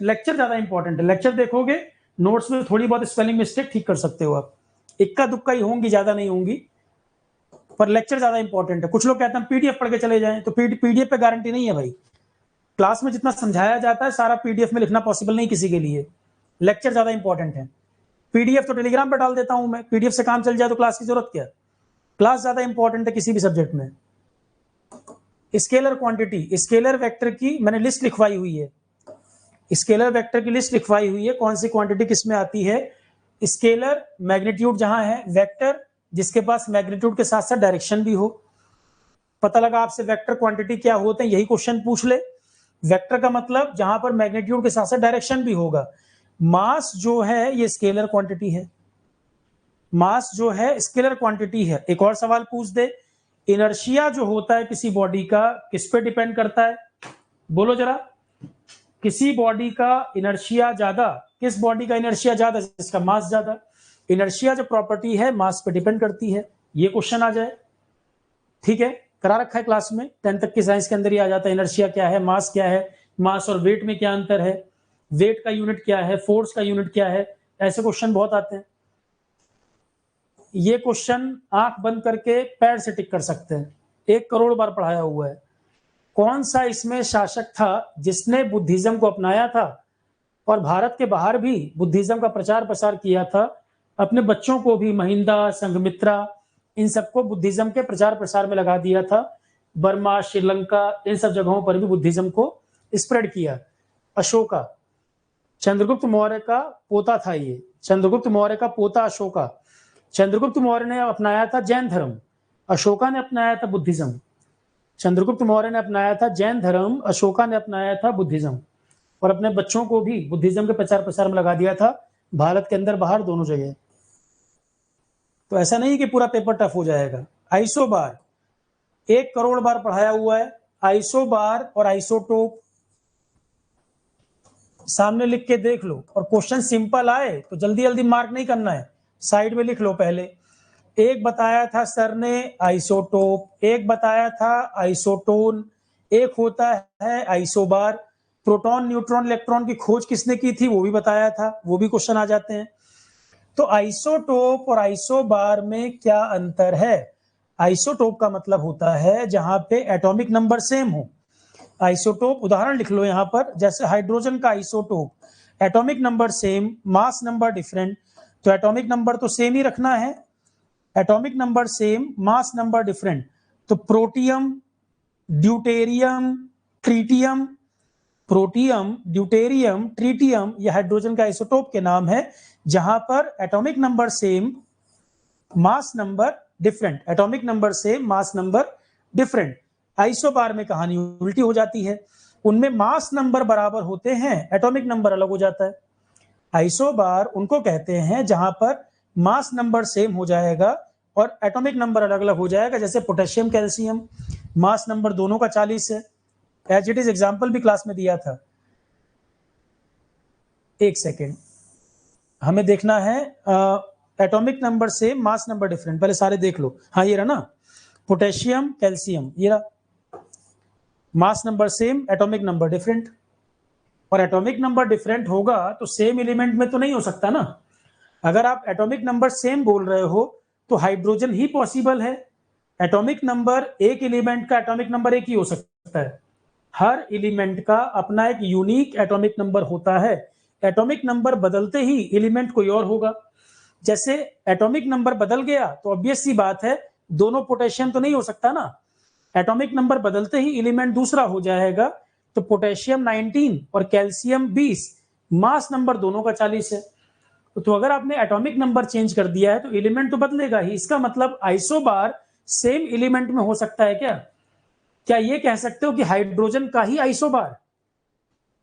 लेक्चर ज्यादा इंपॉर्टेंट है। लेक्चर देखोगे, नोट्स में थोड़ी बहुत स्पेलिंग मिस्टेक ठीक कर सकते हो आप, इक्का दुक्का ही होंगी, ज्यादा नहीं होंगी, पर लेक्चर ज्यादा इंपॉर्टेंट है। कुछ लोग कहते हैं पीडीएफ पढ़ के चले जाएं, तो पीडीएफ पे गारंटी नहीं है भाई। क्लास में जितना समझाया जाता है सारा पीडीएफ में लिखना पॉसिबल नहीं किसी के लिए, लेक्चर ज्यादा इंपॉर्टेंट है। पीडीएफ तो टेलीग्राम पे डाल देता हूं मैं, पीडीएफ से काम चल जाए तो क्लास की जरूरत क्या, क्लास ज्यादा इंपॉर्टेंट है किसी भी सब्जेक्ट में। स्केलर क्वांटिटी, स्केलर वेक्टर की मैंने लिस्ट लिखवाई हुई है, स्केलर वेक्टर की लिस्ट लिखवाई हुई है, कौन सी क्वांटिटी किस में आती है। स्केलर मैग्नीट्यूड जहां है, वेक्टर जिसके पास मैग्नीट्यूड के साथ साथ डायरेक्शन भी हो। पता लगा आपसे वेक्टर क्वांटिटी क्या होते हैं, यही क्वेश्चन पूछ ले। वेक्टर का मतलब जहां पर मैग्नीट्यूड के साथ साथ डायरेक्शन भी होगा। मास जो है ये स्केलर क्वांटिटी है, मास जो है स्केलर क्वांटिटी है। एक और सवाल पूछ दे, इनर्शिया जो होता है किसी बॉडी का किस पे डिपेंड करता है, बोलो जरा। किसी बॉडी का इनर्शिया ज्यादा, किस बॉडी का इनर्शिया ज्यादा, जिसका मास ज्यादा। इनर्शिया जो प्रॉपर्टी है मास पे डिपेंड करती है, ये क्वेश्चन आ जाए, ठीक है, करा रखा है क्लास में, 10th तक की साइंस के अंदर ही आ जाता है। इनर्शिया क्या है, मास क्या है, मास और वेट में क्या अंतर है, वेट का यूनिट क्या है, फोर्स का यूनिट क्या है, ऐसे क्वेश्चन बहुत आते हैं। ये क्वेश्चन आंख बंद करके पैर से टिक कर सकते हैं, 1 करोड़ बार पढ़ाया हुआ है। कौन सा इसमें शासक था जिसने बुद्धिज्म को अपनाया था और भारत के बाहर भी बुद्धिज्म का प्रचार प्रसार किया था, अपने बच्चों को भी, महिंदा, संघमित्रा, इन सबको बुद्धिज्म के प्रचार प्रसार में लगा दिया था। बर्मा, श्रीलंका, इन सब जगहों पर भी बुद्धिज्म को स्प्रेड किया। अशोका, चंद्रगुप्त मौर्य का पोता था ये, चंद्रगुप्त मौर्य का पोता अशोका। चंद्रगुप्त मौर्य ने अपनाया था जैन धर्म, अशोका ने अपनाया था बुद्धिज्म। चंद्रगुप्त मौर्य ने अपनाया था जैन धर्म, अशोका ने अपनाया था बुद्धिज्म, और अपने बच्चों को भी बुद्धिज्म के प्रचार प्रसार में लगा दिया था, भारत के अंदर बाहर दोनों जगह। तो ऐसा नहीं कि पूरा पेपर टफ हो जाएगा। आइसो बार 1 करोड़ बार पढ़ाया हुआ है, आइसो बार और आइसोटोप सामने लिख के देख लो, और क्वेश्चन सिंपल आए तो जल्दी जल्दी मार्क नहीं करना है, साइड में लिख लो पहले। एक बताया था सर ने आइसोटोप, एक बताया था आइसोटोन, एक होता है आइसोबार। प्रोटॉन, न्यूट्रॉन, इलेक्ट्रॉन की खोज किसने की थी वो भी बताया था, वो भी क्वेश्चन आ जाते हैं। तो आइसोटोप और आइसोबार में क्या अंतर है। आइसोटोप का मतलब होता है जहां पे एटॉमिक नंबर सेम हो। आइसोटोप उदाहरण लिख लो यहां पर, जैसे हाइड्रोजन का isotope, atomic number same, mass number different, तो एटॉमिक नंबर तो सेम ही रखना है, atomic number same, mass number different. तो protium, deuterium, tritium, protium, deuterium, tritium ये हाइड्रोजन का आइसोटोप के नाम है, जहां पर atomic number same, mass number different, atomic number same, mass number different. Isobar में कहानी उल्टी हो जाती है, उनमें मास नंबर बराबर होते हैं, एटॉमिक नंबर अलग हो जाता है। आइसोबार उनको कहते हैं जहां पर मास नंबर सेम हो जाएगा और एटॉमिक नंबर अलग अलग हो जाएगा, जैसे पोटेशियम, कैल्शियम, मास नंबर दोनों का 40 है। एज इट इज एग्जाम्पल भी क्लास में दिया था। एक सेकेंड, हमें देखना है एटॉमिक नंबर से मास नंबर डिफरेंट, पहले सारे देख लो। हाँ ये रहा ना, पोटेशियम, कैल्शियम, ये रहा, mass number same, atomic number different. और एटॉमिक नंबर डिफरेंट होगा तो सेम एलिमेंट में तो नहीं हो सकता ना। अगर आप एटॉमिक नंबर सेम बोल रहे हो तो हाइड्रोजन ही पॉसिबल है। एटॉमिक नंबर एक एलिमेंट का एटॉमिक नंबर एक ही हो सकता है, हर एलिमेंट का अपना एक यूनिक एटॉमिक नंबर होता है। एटॉमिक नंबर बदलते ही एलिमेंट कोई और होगा। जैसे एटॉमिक नंबर बदल गया तो ऑब्वियस सी बात है दोनों पोटेशियम तो नहीं हो सकता ना। एटॉमिक नंबर बदलते ही एलिमेंट दूसरा हो जाएगा, तो पोटेशियम 19 और कैल्शियम 20, मास नंबर दोनों का 40 है। तो अगर आपने एटॉमिक नंबर चेंज कर दिया है तो एलिमेंट तो बदलेगा ही। इसका मतलब आइसोबार सेम एलिमेंट में हो सकता है क्या? क्या ये कह सकते हो कि हाइड्रोजन का ही आइसोबार?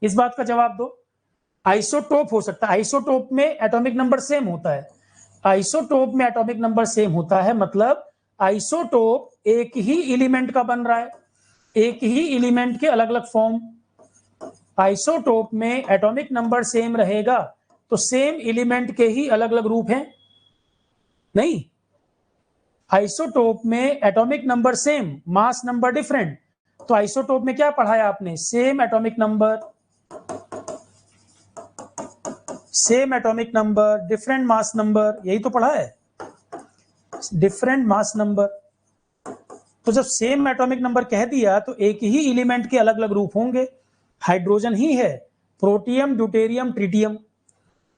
इस बात का जवाब दो। आइसोटोप हो सकता है, आइसोटोप में एटॉमिक नंबर सेम होता है, आइसोटोप में एटॉमिक नंबर सेम होता है, मतलब आइसोटोप एक ही एलिमेंट का बन रहा है, एक ही एलिमेंट के अलग अलग फॉर्म। आइसोटोप में एटॉमिक नंबर सेम रहेगा तो सेम एलिमेंट के ही अलग अलग रूप हैं? नहीं, आइसोटोप में atomic number same, mass number different. तो आइसोटोप में क्या पढ़ाया आपने? Same atomic number, same atomic number, different mass number, यही तो पढ़ा है, डिफरेंट मास नंबर। तो जब सेम एटॉमिक नंबर कह दिया तो एक ही एलिमेंट के अलग अलग रूप होंगे, हाइड्रोजन ही है, प्रोटियम, ड्यूटेरियम, ट्रिटियम।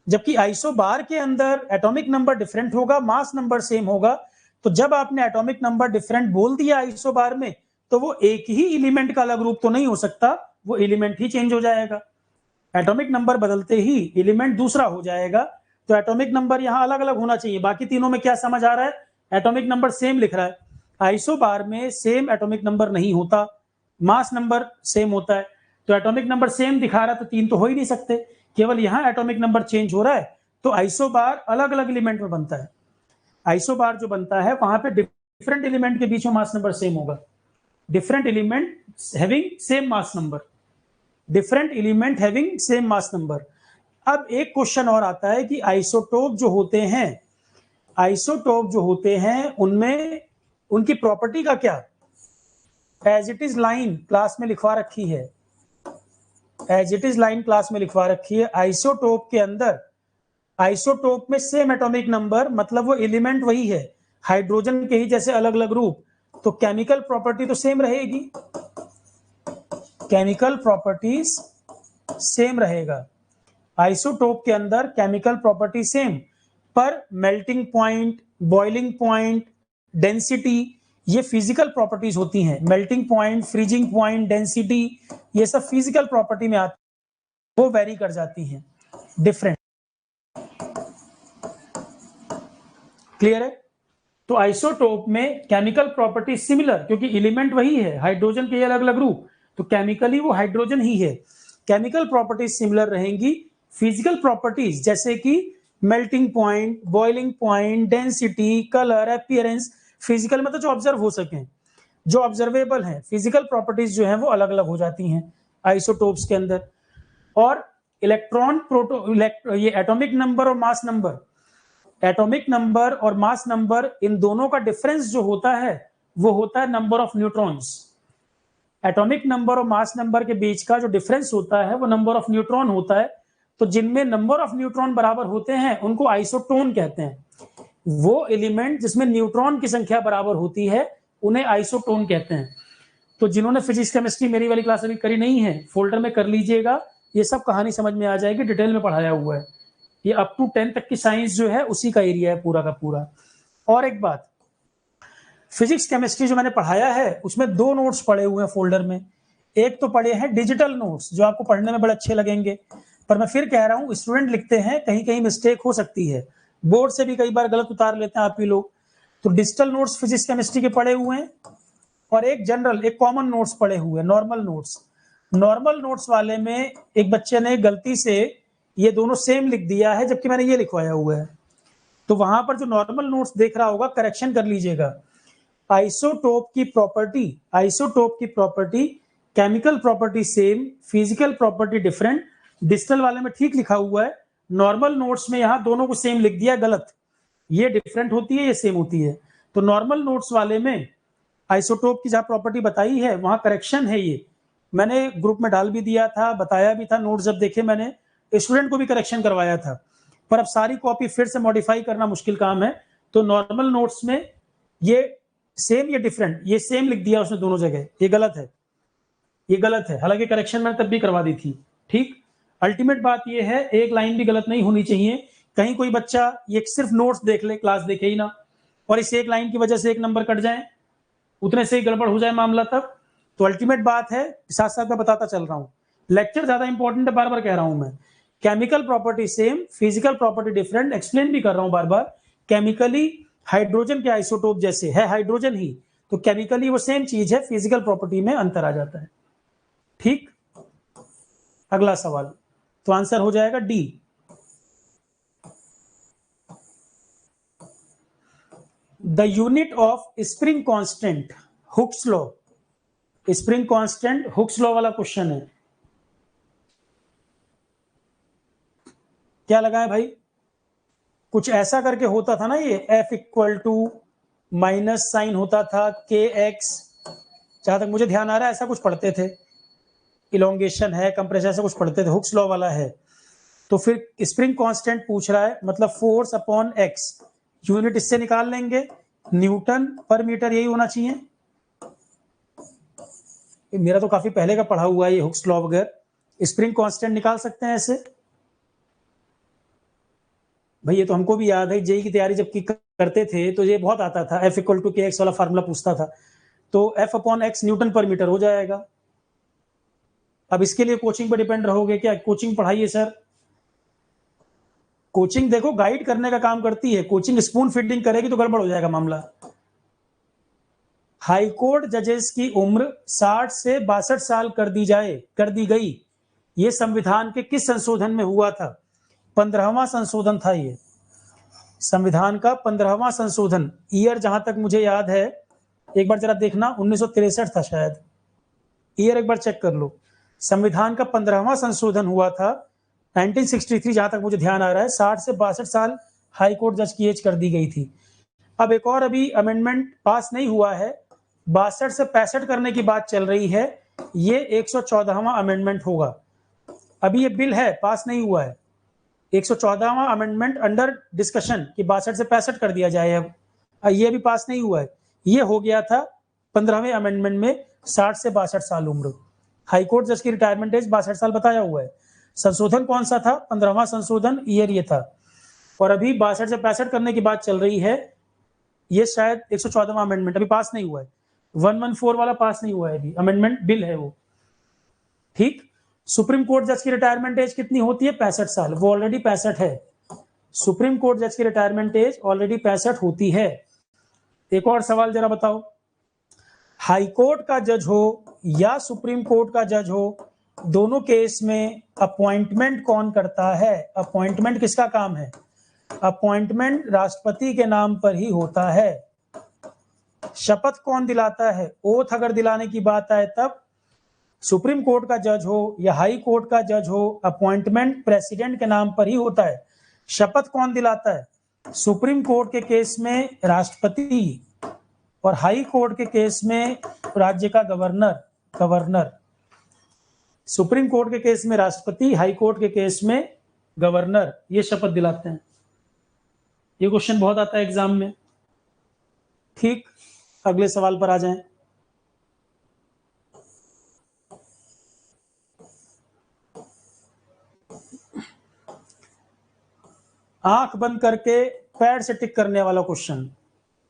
जबकि आइसोबार के अंदर एटॉमिक नंबर डिफरेंट होगा, मास नंबर सेम होगा। तो जब आपने एटॉमिक नंबर डिफरेंट बोल दिया आइसोबार में, तो वो एक ही एलिमेंट का अलग रूप तो नहीं हो सकता, वो एलिमेंट ही चेंज हो जाएगा। एटॉमिक नंबर बदलते ही एलिमेंट दूसरा हो जाएगा। तो एटॉमिक नंबर यहां अलग अलग होना चाहिए। बाकी तीनों में क्या समझ आ रहा है? एटॉमिक नंबर सेम लिख रहा है। आइसोबार में सेम एटॉमिक नंबर नहीं होता, मास नंबर सेम होता है। तो एटॉमिक नंबर सेम दिखा रहा है तो तीन तो हो ही नहीं सकते, केवल यहां एटॉमिक नंबर चेंज हो रहा है। तो आइसोबार अलग अलग एलिमेंट में बनता है। आइसोबार जो बनता है वहां पे डिफरेंट एलिमेंट के बीच में मास नंबर सेम होगा, different element having same mass number, different element having same mass number. अब एक क्वेश्चन और आता है कि आइसोटोप जो होते हैं, आइसोटोप जो होते हैं उनमें उनकी प्रॉपर्टी का क्या? As it is line class में लिखवा रखी है, as it is line class में लिखवा रखी है। आइसोटोप के अंदर, आइसोटोप में सेम एटॉमिक नंबर, मतलब वो एलिमेंट वही है, हाइड्रोजन के ही जैसे अलग अलग रूप, तो केमिकल प्रॉपर्टी तो सेम रहेगी, केमिकल प्रॉपर्टीज सेम रहेगा। आइसोटोप के अंदर केमिकल प्रॉपर्टी सेम, पर melting point, boiling point, density, ये फिजिकल प्रॉपर्टीज होती हैं। Melting point, freezing point, density, ये सब फिजिकल प्रॉपर्टी में आती है, वो वेरी कर जाती हैं, डिफरेंट। क्लियर है? तो आइसोटोप में केमिकल प्रॉपर्टी सिमिलर, क्योंकि एलिमेंट वही है, हाइड्रोजन के अलग अलग रूप, तो केमिकली वो हाइड्रोजन ही है। केमिकल प्रॉपर्टीज सिमिलर रहेंगी, फिजिकल प्रॉपर्टीज जैसे कि melting point, boiling point, density, colour, appearance, physical में तो जो ऑब्जर्व हो सके, जो ऑब्जर्वेबल है, फिजिकल प्रॉपर्टीज जो है वो अलग अलग हो जाती हैं आइसोटोप्स के अंदर। और इलेक्ट्रॉन, प्रोटो, ये एटॉमिक नंबर और मास नंबर, एटॉमिक नंबर और मास नंबर, इन दोनों का डिफरेंस जो होता है वो होता है number of neutrons. Atomic number और मास नंबर के बीच का जो डिफरेंस होता है वो नंबर ऑफ न्यूट्रॉन होता है। तो जिनमें नंबर ऑफ न्यूट्रॉन बराबर होते हैं उनको आइसोटोन कहते हैं। वो एलिमेंट जिसमें न्यूट्रॉन की संख्या बराबर होती है उन्हें आइसोटोन कहते हैं। तो जिन्होंने फिजिक्स केमिस्ट्री मेरी वाली क्लास अभी करी नहीं है, फोल्डर में कर लीजिएगा, ये सब कहानी समझ में आ जाएगी, डिटेल में पढ़ाया हुआ है। ये अप टू 10 तक की साइंस जो है उसी का एरिया है पूरा का पूरा। और एक बात, फिजिक्स केमिस्ट्री जो मैंने पढ़ाया है उसमें 2 नोट्स पड़े हुए हैं फोल्डर में। एक तो पढ़े हैं डिजिटल नोट्स जो आपको पढ़ने में बड़े अच्छे लगेंगे, पर मैं फिर कह रहा हूँ स्टूडेंट लिखते हैं कहीं कहीं मिस्टेक हो सकती है, बोर्ड से भी कई बार गलत उतार लेते हैं आप ही लोग। तो डिजिटल नोट्स फिजिक्स केमिस्ट्री के पढ़े हुए हैं और एक जनरल एक कॉमन नोट्स पढ़े हुए हैं, नॉर्मल नोट्स। नॉर्मल नोट्स वाले में एक बच्चे ने गलती से ये दोनों सेम लिख दिया है जबकि मैंने ये लिखवाया हुआ है, तो वहां पर जो नॉर्मल नोट्स देख रहा होगा करेक्शन कर लीजिएगा। आइसोटोप की property chemical property same, physical property different. Digital वाले में ठीक लिखा हुआ है, नॉर्मल नोट्स में यहाँ दोनों को सेम लिख दिया, गलत। ये डिफरेंट होती है, ये सेम होती है। तो नॉर्मल नोट्स वाले में आइसोटोप की जहां प्रॉपर्टी बताई है वहां करेक्शन है। ये मैंने ग्रुप में डाल भी दिया था, बताया भी था, नोट्स जब देखे मैंने स्टूडेंट को भी करेक्शन करवाया था, पर अब सारी कॉपी फिर से मॉडिफाई करना मुश्किल काम है। तो नॉर्मल नोट्स में ये सेम, ये डिफरेंट, ये सेम लिख दिया उसने दोनों जगह, ये गलत है, ये गलत है। हालांकि करेक्शन मैंने तब भी करवा दी थी। ठीक, अल्टीमेट बात ये है एक लाइन भी गलत नहीं होनी चाहिए। कहीं कोई बच्चा ये सिर्फ नोट्स देख ले, क्लास देखे ही ना, और इस एक लाइन की वजह से एक नंबर कट जाए, उतने से ही गड़बड़ हो जाए मामला तब। तो अल्टीमेट बात है, साथ साथ मैं बताता चल रहा हूं, लेक्चर ज्यादा इंपॉर्टेंट है, बार बार कह रहा हूं मैं। Chemical property same, physical property different, explain भी कर रहा हूं बार बार। केमिकली हाइड्रोजन के आइसोटोप जैसे है, हाइड्रोजन ही, तो केमिकली वो सेम चीज है, फिजिकल प्रॉपर्टी में अंतर आ जाता है। ठीक, अगला सवाल, तो आंसर हो जाएगा D. The unit of spring constant, Hooke's law. Spring constant Hooke's law वाला क्वेश्चन है, क्या लगा है भाई? कुछ ऐसा करके होता था ना, ये F equal to minus sign होता था के एक्स, जहां तक मुझे ध्यान आ रहा है ऐसा कुछ पढ़ते थे, इलोंगेशन है, कंप्रेशन, ऐसा कुछ पढ़ते थे, हुक्स लॉ वाला है। तो फिर स्प्रिंग कांस्टेंट पूछ रहा है, मतलब फोर्स अपॉन एक्स, यूनिट इससे निकाल लेंगे, न्यूटन पर मीटर, यही होना चाहिए। मेरा तो काफी पहले का पढ़ा हुआ है ये हुक्स लॉ वगैरह। स्प्रिंग कांस्टेंट निकाल सकते हैं ऐसे भाई, ये तो हमको भी याद है, जेई की तैयारी जब की करते थे तो ये बहुत आता था, F इक्वल टू के एक्स वाला फार्मूला पूछता था, तो F अपॉन एक्स न्यूटन पर मीटर हो जाएगा। अब इसके लिए कोचिंग पर डिपेंड रहोगे क्या? कोचिंग पढ़ाइए सर, कोचिंग देखो गाइड करने का काम करती है, कोचिंग स्पून फीडिंग करेगी तो गड़बड़ हो जाएगा मामला। हाईकोर्ट जजेस की उम्र 60 से 62 साल कर दी गई, ये संविधान के किस संशोधन में हुआ था? 15वां संशोधन था ये, संविधान का 15वां संशोधन। ईयर जहां तक मुझे याद है, एक बार जरा देखना, 1963 था शायद, ईयर एक बार चेक कर लो। संविधान का 15वां संशोधन हुआ था 1963, जहां तक मुझे ध्यान आ रहा है। 60 से 62 साल हाई कोर्ट जज की एज कर दी गई थी। अब एक और अभी अमेंडमेंट पास नहीं हुआ है, 62 से 65 करने की बात चल रही है, ये 114वां अमेंडमेंट होगा। अभी ये बिल है, पास नहीं हुआ है, 114वां अमेंडमेंट अंडर डिस्कशन कि 62 से 65 कर दिया जाए। अब ये भी पास नहीं हुआ है, ये हो गया था 15वें अमेंडमेंट में 60 से 62 साल उम्र। हाईकोर्ट जज की रिटायरमेंट एज 62 साल बताया हुआ है। संशोधन कौन सा था? 15वां संशोधन, ईयर ये था। और अभी 62 से 65 करने की बात चल रही है, ये शायद 114वां अमेंडमेंट अभी पास नहीं हुआ है, 114 वाला पास नहीं हुआ है अभी, अमेंडमेंट बिल है वो। ठीक, सुप्रीम कोर्ट जज की रिटायरमेंट एज कितनी होती है? 65 साल, वो ऑलरेडी 65 है। सुप्रीम कोर्ट जज की रिटायरमेंट एज ऑलरेडी 65 होती है। एक और सवाल जरा बताओ, हाई कोर्ट का जज हो या सुप्रीम कोर्ट का जज हो, दोनों केस में अपॉइंटमेंट कौन करता है? अपॉइंटमेंट किसका काम है? अपॉइंटमेंट राष्ट्रपति के नाम पर ही होता है। शपथ कौन दिलाता है? ओथ अगर दिलाने की बात आए तब सुप्रीम कोर्ट का जज हो या हाई कोर्ट का जज हो, अपॉइंटमेंट प्रेसिडेंट के नाम पर ही होता है। शपथ कौन दिलाता है? सुप्रीम कोर्ट के केस में राष्ट्रपति, और हाई कोर्ट के केस में राज्य का गवर्नर। सुप्रीम कोर्ट के केस में राष्ट्रपति, हाई कोर्ट के केस में गवर्नर, ये शपथ दिलाते हैं। ये क्वेश्चन बहुत आता है एग्जाम में। ठीक, अगले सवाल पर आ जाएं। आंख बंद करके पैर से टिक करने वाला क्वेश्चन,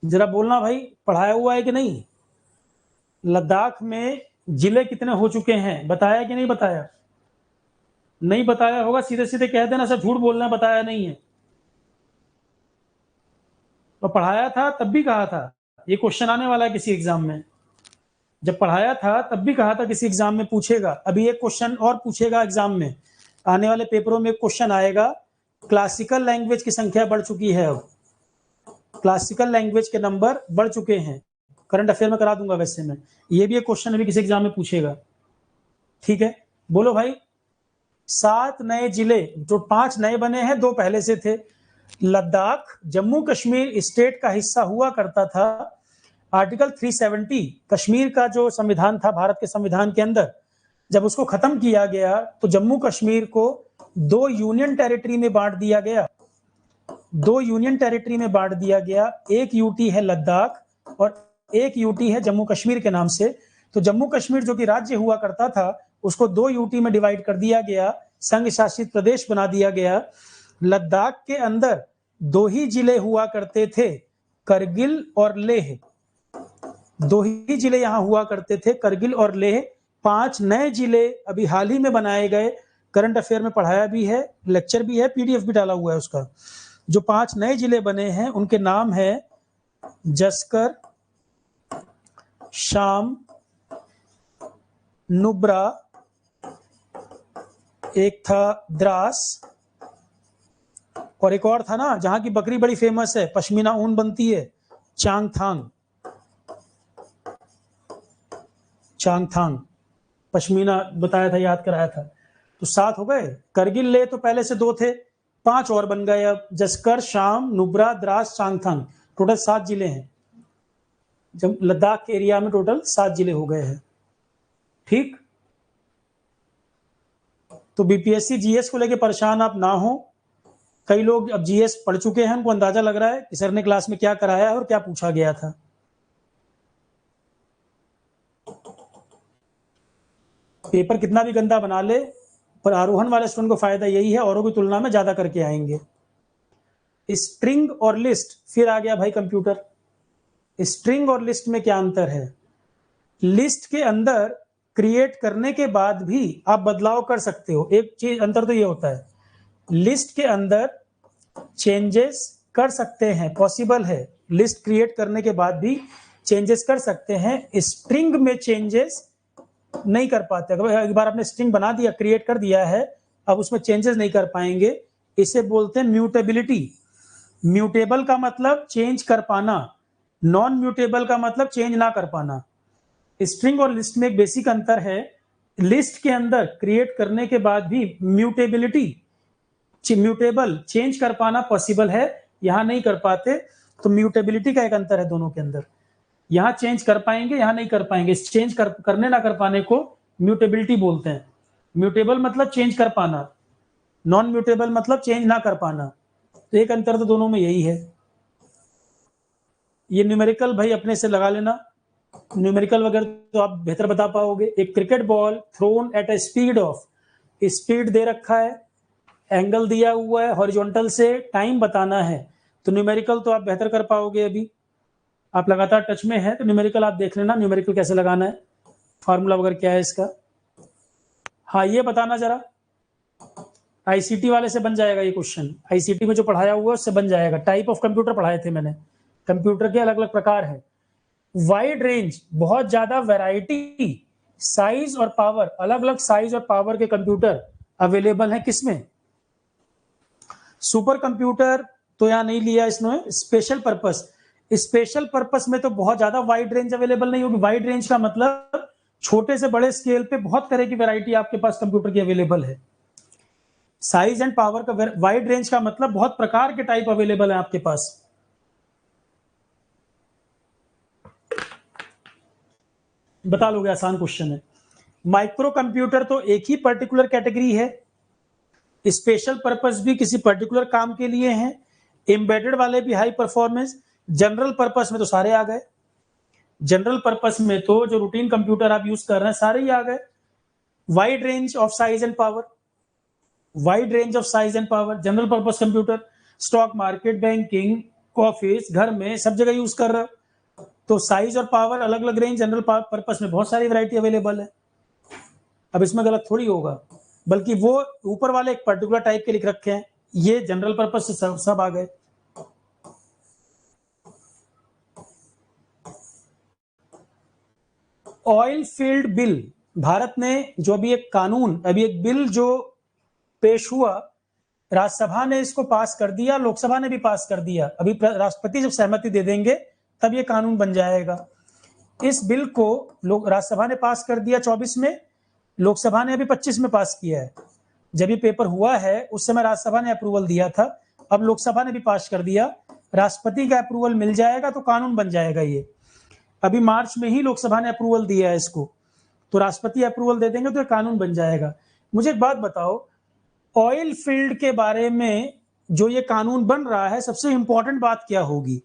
जरा बोलना भाई, पढ़ाया हुआ है कि नहीं? लद्दाख में जिले कितने हो चुके हैं बताया कि नहीं बताया? नहीं बताया होगा सीधे सीधे कह देना सर झूठ बोलना बताया नहीं है। तो पढ़ाया था तब भी कहा था, ये क्वेश्चन आने वाला है किसी एग्जाम में। जब पढ़ाया था तब भी कहा था किसी एग्जाम में पूछेगा। अभी एक क्वेश्चन और पूछेगा एग्जाम में, आने वाले पेपरों में क्वेश्चन आएगा, क्लासिकल लैंग्वेज की संख्या बढ़ चुकी है। अब क्लासिकल लैंग्वेज के नंबर बढ़ चुके हैं। करंट अफेयर में करा दूंगा वैसे में, ये भी एक क्वेश्चन अभी किसी एग्जाम में पूछेगा। ठीक है, बोलो भाई। 7 नए जिले, जो 5 नए बने हैं 2 पहले से थे। लद्दाख जम्मू कश्मीर स्टेट का हिस्सा हुआ करता था। आर्टिकल 370 कश्मीर का जो संविधान था भारत के संविधान के अंदर, जब उसको खत्म किया गया तो जम्मू कश्मीर को 2 यूनियन टेरिटरी में बांट दिया गया। 2 यूनियन टेरिटरी में बांट दिया गया। एक यूटी है लद्दाख और एक यूटी है जम्मू कश्मीर के नाम से। तो जम्मू कश्मीर जो कि राज्य हुआ करता था उसको 2 यूटी में डिवाइड कर दिया गया, संघ शासित प्रदेश बना दिया गया। लद्दाख के अंदर 2 ही जिले हुआ करते थे, करगिल और लेह। 2 ही जिले यहां हुआ करते थे, करगिल और लेह। 5 नए जिले अभी हाल ही में बनाए गए, करंट अफेयर में पढ़ाया भी है, लेक्चर भी है, पीडीएफ भी डाला हुआ है उसका। जो 5 नए जिले बने हैं उनके नाम है जस्कर, शाम, नुब्रा, एक था द्रास, और एक और था ना जहां की बकरी बड़ी फेमस है, पश्मीना ऊन बनती है, चांगथांग। चांगथांग पश्मीना बताया था, याद कराया था। तो 7 हो गए। करगिल ले तो पहले से 2 थे, 5 और बन गए। अब जस्कर, शाम, नुब्रा, द्रास, चांगथांग, टोटल 7 जिले हैं। जब लद्दाख के एरिया में टोटल 7 जिले हो गए हैं। ठीक, तो बीपीएससी जीएस को लेके परेशान आप ना हो। कई लोग अब जीएस पढ़ चुके हैं, उनको अंदाजा लग रहा है कि सर ने क्लास में क्या कराया है और क्या पूछा गया था। पेपर कितना भी गंदा बना ले, पर आरोहण वाले स्टूडेंट को फायदा यही है, औरों की तुलना में ज्यादा करके आएंगे। स्ट्रिंग और लिस्ट, फिर आ गया भाई कंप्यूटर। स्ट्रिंग और लिस्ट में क्या अंतर है? लिस्ट के अंदर क्रिएट करने के बाद भी आप बदलाव कर सकते हो। एक चीज अंतर तो ये होता है, लिस्ट के अंदर चेंजेस कर सकते हैं, पॉसिबल है। लिस्ट क्रिएट करने के बाद भी चेंजेस कर सकते हैं। स्ट्रिंग में चेंजेस नहीं कर पाते। अगर एक बार आपने स्ट्रिंग बना दिया, क्रिएट कर दिया है, अब उसमें चेंजेस नहीं कर पाएंगे। इसे बोलते हैं म्यूटेबिलिटी। म्यूटेबल का मतलब चेंज कर पाना, नॉन म्यूटेबल का मतलब चेंज ना कर पाना। स्ट्रिंग और लिस्ट में एक बेसिक अंतर है। लिस्ट के अंदर क्रिएट करने के बाद भी म्यूटेबिलिटी, म्यूटेबल चेंज कर पाना पॉसिबल है, यहां नहीं कर पाते। तो म्यूटेबिलिटी का एक अंतर है दोनों के अंदर। यहां चेंज कर पाएंगे, यहां नहीं कर पाएंगे। चेंज करने ना कर पाने को म्यूटेबिलिटी बोलते हैं। म्यूटेबल मतलब चेंज कर पाना, नॉन म्यूटेबल मतलब चेंज ना कर पाना। तो एक अंतर तो दोनों में यही है। ये न्यूमेरिकल भाई अपने से लगा लेना, न्यूमेरिकल वगैरह तो आप बेहतर बता पाओगे। एक cricket ball thrown at a speed of, speed दे रखा है, एंगल दिया हुआ है, हॉरिजॉन्टल से टाइम बताना है। तो न्यूमेरिकल तो आप बेहतर कर पाओगे। अभी आप लगातार टच में है तो न्यूमेरिकल आप देख लेना, न्यूमेरिकल कैसे लगाना है, फार्मूला वगैरह क्या है इसका। हाँ ये बताना जरा, आईसीटी वाले से बन जाएगा ये क्वेश्चन, आईसीटी में जो पढ़ाया हुआ है उससे बन जाएगा। टाइप ऑफ कंप्यूटर पढ़ाए थे मैंने, कंप्यूटर के अलग अलग प्रकार है। वाइड रेंज, बहुत ज्यादा वैरायटी, साइज और पावर, अलग अलग साइज और पावर के कंप्यूटर अवेलेबल है किसमें? सुपर कंप्यूटर तो यहां नहीं लिया इसमें। स्पेशल पर्पस, स्पेशल पर्पस में तो बहुत ज्यादा वाइड रेंज अवेलेबल नहीं होगी। वाइड रेंज का मतलब छोटे से बड़े स्केल पे बहुत तरह की वैरायटी आपके पास कंप्यूटर की अवेलेबल है। साइज एंड पावर का वाइड रेंज का मतलब बहुत प्रकार के टाइप अवेलेबल है आपके पास। बता लोगे, आसान क्वेश्चन है। माइक्रो कंप्यूटर तो एक ही पर्टिकुलर कैटेगरी है, स्पेशल पर्पस भी किसी पर्टिकुलर काम के लिए है, एम्बेडेड वाले भी हाई परफॉर्मेंस, जनरल पर्पस में तो सारे आ गए। जनरल पर्पस में तो जो रूटीन कंप्यूटर आप यूज कर रहे हैं सारे ही आ गए। Wide range of size and power, wide range of size and power, general purpose computer, stock market, banking, office, घर में सब जगह यूज कर रहे हो। तो साइज और पावर अलग अलग रेंज, जनरल पर्पस में बहुत सारी वैरायटी अवेलेबल है। अब इसमें गलत थोड़ी होगा, बल्कि वो ऊपर वाले एक पर्टिकुलर टाइप के लिख रखे हैं, ये जनरल पर्पस से सब आ गए। ऑयल फील्ड बिल, भारत ने जो अभी एक कानून, अभी एक बिल जो पेश हुआ, राज्यसभा ने इसको पास कर दिया, लोकसभा ने भी पास कर दिया। अभी राष्ट्रपति जब सहमति दे देंगे तब ये कानून बन जाएगा। इस बिल को राज्यसभा ने पास कर दिया 24 में, लोकसभा ने अभी 25 में पास किया है। जब ये पेपर हुआ है उस समय राज्यसभा ने अप्रूवल दिया था, अब लोकसभा ने भी पास कर दिया, राष्ट्रपति का अप्रूवल मिल जाएगा तो कानून बन जाएगा। ये अभी मार्च में ही लोकसभा ने अप्रूवल दिया है इसको, तो राष्ट्रपति अप्रूवल दे देंगे तो कानून बन जाएगा। मुझे एक बात बताओ, ऑयल फील्ड के बारे में जो ये कानून बन रहा है, सबसे इंपॉर्टेंट बात क्या होगी?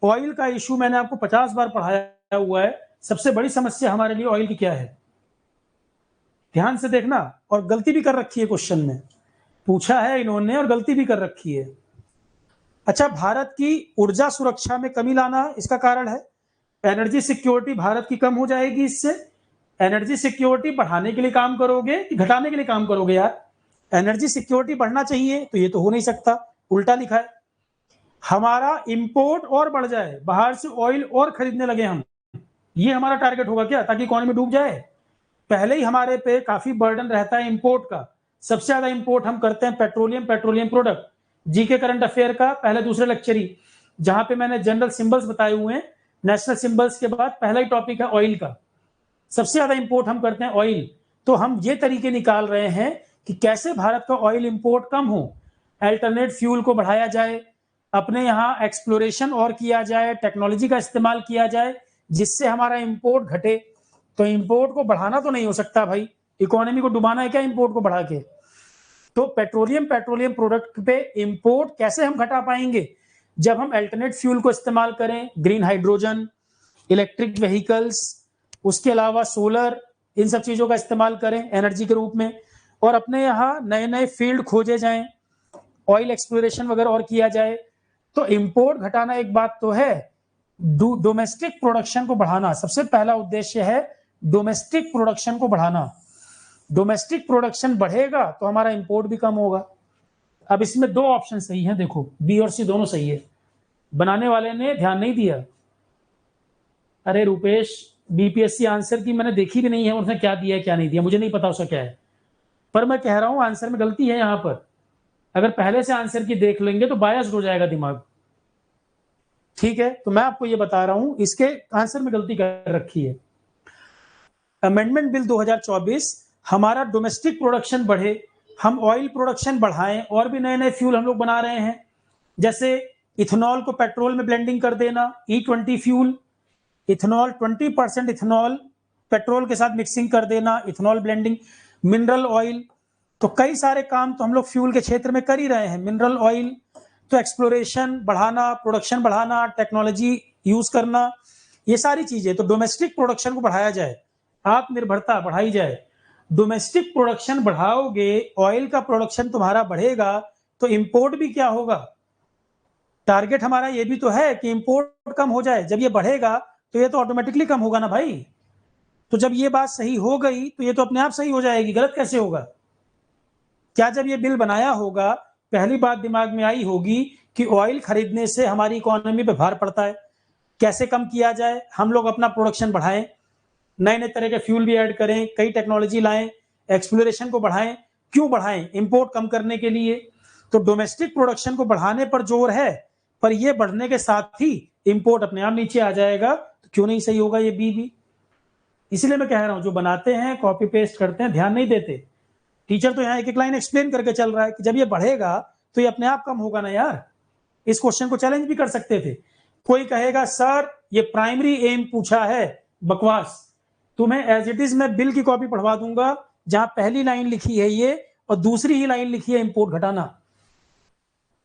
ऑयल का इशू मैंने आपको 50 बार पढ़ाया हुआ है। सबसे बड़ी समस्या हमारे लिए ऑयल की क्या है? ध्यान से देखना, और गलती भी कर रखी है, क्वेश्चन में पूछा है इन्होंने और गलती भी कर रखी है। अच्छा, भारत की ऊर्जा सुरक्षा में कमी लाना इसका कारण है। एनर्जी सिक्योरिटी भारत की कम हो जाएगी इससे। एनर्जी सिक्योरिटी बढ़ाने के लिए काम करोगे कि घटाने के लिए काम करोगे यार? एनर्जी सिक्योरिटी बढ़ना चाहिए, तो ये तो हो नहीं सकता, उल्टा लिखा है। हमारा इंपोर्ट और बढ़ जाए, बाहर से ऑयल और खरीदने लगे हम, ये हमारा टारगेट होगा क्या, ताकि इकोनॉमी डूब जाए? पहले ही हमारे पे काफी बर्डन रहता है इंपोर्ट का। सबसे ज्यादा इंपोर्ट हम करते हैं petroleum product. GK current affair का पहले दूसरे लेक्चर ही, जहां पे मैंने जनरल सिंबल्स बताए हुए हैं, नेशनल सिंबल्स के बाद पहला ही टॉपिक है ऑयल का। सबसे ज्यादा इंपोर्ट हम करते हैं ऑयल। तो हम ये तरीके निकाल रहे हैं कि कैसे भारत का ऑयल इंपोर्ट कम हो, अल्टरनेट फ्यूल को बढ़ाया जाए, अपने यहाँ एक्सप्लोरेशन और किया जाए, टेक्नोलॉजी का इस्तेमाल किया जाए, जिससे हमारा इंपोर्ट घटे। तो इंपोर्ट को बढ़ाना तो नहीं हो सकता भाई, इकोनॉमी को डुबाना है क्या इंपोर्ट को बढ़ा के? तो पेट्रोलियम प्रोडक्ट पे इंपोर्ट कैसे हम घटा पाएंगे? जब हम अल्टरनेट फ्यूल को इस्तेमाल करें, ग्रीन हाइड्रोजन, इलेक्ट्रिक व्हीकल्स, उसके अलावा सोलर, इन सब चीजों का इस्तेमाल करें एनर्जी के रूप में, और अपने यहाँ नए नए फील्ड खोजे जाएं, ऑयल एक्सप्लोरेशन वगैरह और किया जाए। तो इंपोर्ट घटाना एक बात तो है, डोमेस्टिक प्रोडक्शन को बढ़ाना सबसे पहला उद्देश्य है। डोमेस्टिक प्रोडक्शन को बढ़ाना, डोमेस्टिक प्रोडक्शन बढ़ेगा तो हमारा इंपोर्ट भी कम होगा। अब इसमें दो ऑप्शन सही हैं, देखो बी और सी दोनों सही है, बनाने वाले ने ध्यान नहीं दिया। अरे रुपेश, बीपीएससी आंसर की मैंने देखी भी नहीं है, उसने क्या दिया है क्या नहीं दिया मुझे नहीं पता उसका क्या है, पर मैं कह रहा हूं आंसर में गलती है यहाँ पर। अगर पहले से आंसर की देख लेंगे तो बायस्ड हो जाएगा दिमाग, ठीक है? तो मैं आपको ये बता रहा हूं, इसके आंसर में गलती कर रखी है। अमेंडमेंट बिल 2024, हमारा डोमेस्टिक प्रोडक्शन बढ़े, हम ऑयल प्रोडक्शन बढ़ाएं, और भी नए नए फ्यूल हम लोग बना रहे हैं, जैसे इथेनॉल को पेट्रोल में ब्लेंडिंग कर देना, E20 fuel, ethanol 20% ethanol petrol के साथ मिक्सिंग कर देना, इथेनॉल ब्लेंडिंग, मिनरल ऑयल। तो कई सारे काम तो हम लोग फ्यूल के क्षेत्र में कर ही रहे हैं। मिनरल ऑयल तो एक्सप्लोरेशन बढ़ाना, प्रोडक्शन बढ़ाना, टेक्नोलॉजी यूज करना, ये सारी चीजें। तो डोमेस्टिक प्रोडक्शन को बढ़ाया जाए, आत्मनिर्भरता बढ़ाई जाए। डोमेस्टिक प्रोडक्शन बढ़ाओगे, ऑयल का प्रोडक्शन तुम्हारा बढ़ेगा, तो इंपोर्ट भी क्या होगा? टारगेट हमारा ये भी तो है कि इंपोर्ट कम हो जाए। जब ये बढ़ेगा तो ये तो ऑटोमेटिकली कम होगा ना भाई। तो जब ये बात सही हो गई तो ये तो अपने आप सही हो जाएगी, गलत कैसे होगा? क्या जब ये बिल बनाया होगा पहली बात दिमाग में आई होगी कि ऑयल खरीदने से हमारी इकोनॉमी पे भार पड़ता है, कैसे कम किया जाए, हम लोग अपना प्रोडक्शन बढ़ाएं, नए नए तरह के फ्यूल भी ऐड करें, कई टेक्नोलॉजी लाएं, एक्सप्लोरेशन को बढ़ाएं। क्यों बढ़ाएं? इंपोर्ट कम करने के लिए। तो डोमेस्टिक प्रोडक्शन को बढ़ाने पर जोर है, पर ये बढ़ने के साथ ही इंपोर्ट अपने आप नीचे आ जाएगा, तो क्यों नहीं सही होगा ये बी भी? इसलिए मैं कह रहा हूं, जो बनाते हैं कॉपी पेस्ट करते हैं, ध्यान नहीं देते। टीचर तो यहाँ एक एक लाइन एक्सप्लेन करके चल रहा है कि जब ये बढ़ेगा तो ये अपने आप कम होगा ना यार। इस क्वेश्चन को चैलेंज भी कर सकते थे। कोई कहेगा सर ये प्राइमरी एम पूछा है, बकवास। तुम्हें एज इट इज मैं बिल की कॉपी पढ़वा दूंगा, जहां पहली लाइन लिखी है ये और दूसरी ही लाइन लिखी है इंपोर्ट घटाना।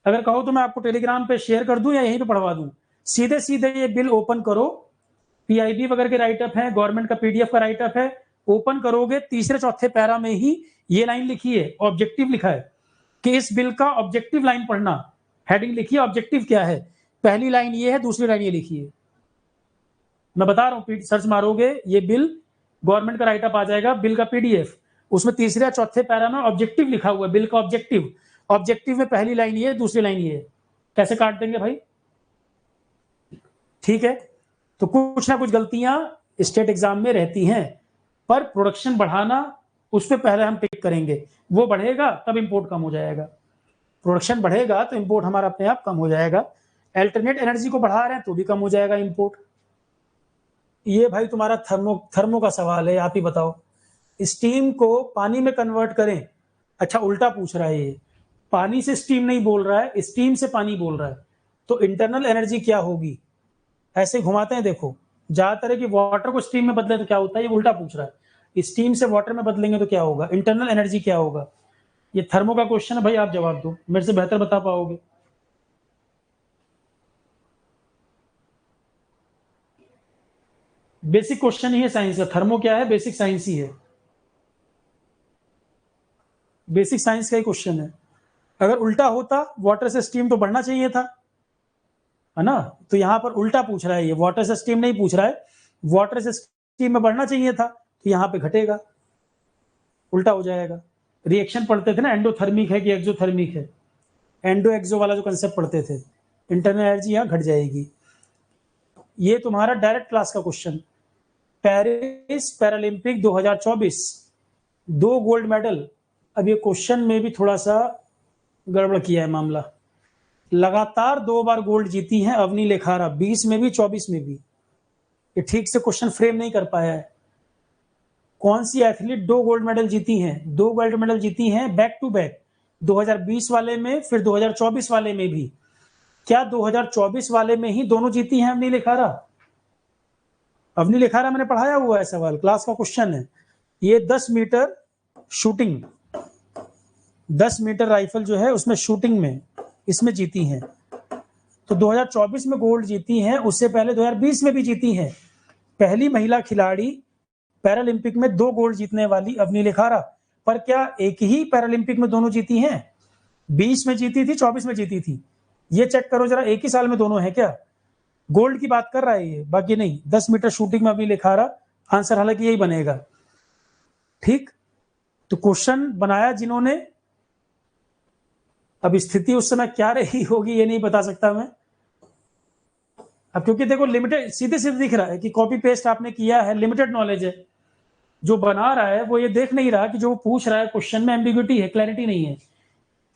अगर कहो तो मैं आपको टेलीग्राम पे शेयर कर दूं या यहीं पे पढ़वा दूं। सीधे सीधे ये बिल ओपन करो, पीआईबी वगैरह के राइटअप है, गवर्नमेंट का पीडीएफ का राइटअप है, ओपन करोगे तीसरे चौथे पैरा में ही ये लाइन लिखी है, ऑब्जेक्टिव लिखा है कि इस बिल का ऑब्जेक्टिव लाइन पढ़ना। हेडिंग लिखी है ऑब्जेक्टिव क्या है, पहली लाइन ये है, दूसरी लाइन ये लिखी है। मैं बता रहा हूँ, सर्च मारोगे ये बिल, गवर्नमेंट का राइट अप आ जाएगा, बिल का पीडीएफ, उसमें तीसरे या चौथे पैरा में ऑब्जेक्टिव लिखा हुआ है, बिल का ऑब्जेक्टिव। ऑब्जेक्टिव में पहली लाइन ये है, दूसरी लाइन ये है। कैसे काट देंगे भाई? ठीक है, तो कुछ ना कुछ गलतियां स्टेट एग्जाम में रहती हैं, पर प्रोडक्शन बढ़ाना उस पर पहले हम पिक करेंगे। वो बढ़ेगा तब इंपोर्ट कम हो जाएगा, प्रोडक्शन बढ़ेगा तो इंपोर्ट हमारा अपने आप कम हो जाएगा। अल्टरनेट एनर्जी को बढ़ा रहे हैं तो भी कम हो जाएगा इंपोर्ट। ये भाई तुम्हारा थर्मो का सवाल है, आप ही बताओ। स्टीम को पानी में कन्वर्ट करें, अच्छा उल्टा पूछ रहा है ये, पानी से स्टीम नहीं बोल रहा है, स्टीम से पानी बोल रहा है, तो इंटरनल एनर्जी क्या होगी? ऐसे घुमाते हैं, देखो ज्यादातर है कि वाटर को स्टीम में बदले तो क्या होता है, ये उल्टा पूछ रहा है, स्टीम से वाटर में बदलेंगे तो क्या होगा, इंटरनल एनर्जी क्या होगा? ये थर्मो का क्वेश्चन है भाई, आप जवाब दो, मेरे से बेहतर बता पाओगे। बेसिक क्वेश्चन ही है साइंस का, थर्मो क्या है, बेसिक साइंस ही है, बेसिक साइंस का ही क्वेश्चन है। अगर उल्टा होता, वाटर से स्टीम तो बढ़ना चाहिए था, है ना? तो यहां पर उल्टा पूछ रहा है, ये वाटर से स्टीम नहीं पूछ रहा है, वाटर से स्टीम में बढ़ना चाहिए था, तो यहाँ पे घटेगा, उल्टा हो जाएगा। रिएक्शन पढ़ते थे ना, एंडोथर्मिक है कि एक्सोथर्मिक है, एंडो एक्सो वाला जो कंसेप्ट पढ़ते थे, इंटरनल एनर्जी यहाँ घट जाएगी। ये तुम्हारा डायरेक्ट क्लास का question. Paris Paralympic 2024, 2 gold medal. अब ये क्वेश्चन में भी थोड़ा सा गड़बड़ किया है मामला। लगातार 2 बार गोल्ड जीती हैं अवनी लेखारा, 20 में भी 24 में भी। ये ठीक से क्वेश्चन फ्रेम नहीं कर पाया है। कौन सी एथलीट 2 गोल्ड मेडल जीती हैं? 2 गोल्ड मेडल जीती हैं बैक टू बैक, 2020 वाले में, फिर 2024 वाले में भी। क्या 2024 वाले में ही दोनों जीती हैं अवनी लेखारा? अवनी लेखारा मैंने पढ़ाया हुआ है, सवाल क्लास का क्वेश्चन है। ये 10 मीटर शूटिंग, 10 मीटर राइफल जो है उसमें शूटिंग में इसमें जीती हैं, तो 2024 में गोल्ड जीती हैं, उससे पहले 2020 में भी जीती हैं। पहली महिला खिलाड़ी पैरालंपिक में 2 गोल्ड जीतने वाली अवनी लेखारा। पर क्या एक ही पैरालंपिक में दोनों जीती हैं? 20 में जीती थी, 24 में जीती थी, ये चेक करो जरा, एक ही साल में दोनों है क्या? गोल्ड की बात कर रहा है ये, बाकी नहीं। 10 मीटर शूटिंग में अवनी लेखारा, आंसर हालांकि यही बनेगा। ठीक, तो क्वेश्चन बनाया जिन्होंने, अब स्थिति उस समय क्या रही होगी ये नहीं बता सकता मैं। अब क्योंकि देखो लिमिटेड, सीधे सीधे दिख रहा है कि कॉपी पेस्ट आपने किया है, लिमिटेड नॉलेज है। जो बना रहा है वो ये देख नहीं रहा कि जो पूछ रहा है क्वेश्चन में एम्बिग्यूटी है, क्लैरिटी नहीं है,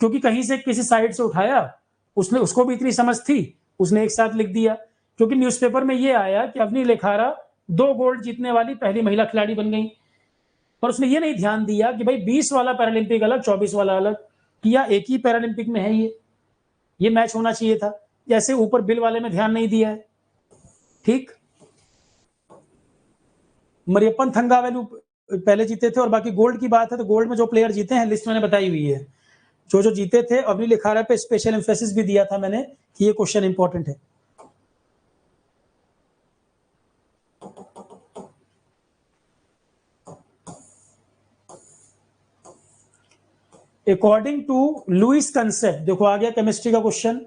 क्योंकि कहीं से किसी साइड से उठाया, उसने, उसको भी इतनी समझ थी, उसने एक साथ लिख दिया। क्योंकि न्यूज़पेपर में ये आया कि अवनी लेखारा 2 गोल्ड जीतने वाली पहली महिला खिलाड़ी बन गई, पर उसने ये नहीं ध्यान दिया कि भाई 20 वाला पैरालंपिक अलग, 24 वाला अलग, किया एक ही पैरालंपिक में है, ये मैच होना चाहिए था। जैसे ऊपर बिल वाले में ध्यान नहीं दिया है। ठीक, मरियप्पन थंगावेलु पहले जीते थे, और बाकी गोल्ड की बात है तो गोल्ड में जो प्लेयर जीते हैं लिस्ट मैंने बताई हुई है, जो जो जीते थे। अवनी लेखारा पे स्पेशल एम्फेसिस भी दिया था मैंने कि ये क्वेश्चन इंपॉर्टेंट है। अकॉर्डिंग टू लुइस कंसेप्ट, देखो आ गया केमिस्ट्री का क्वेश्चन,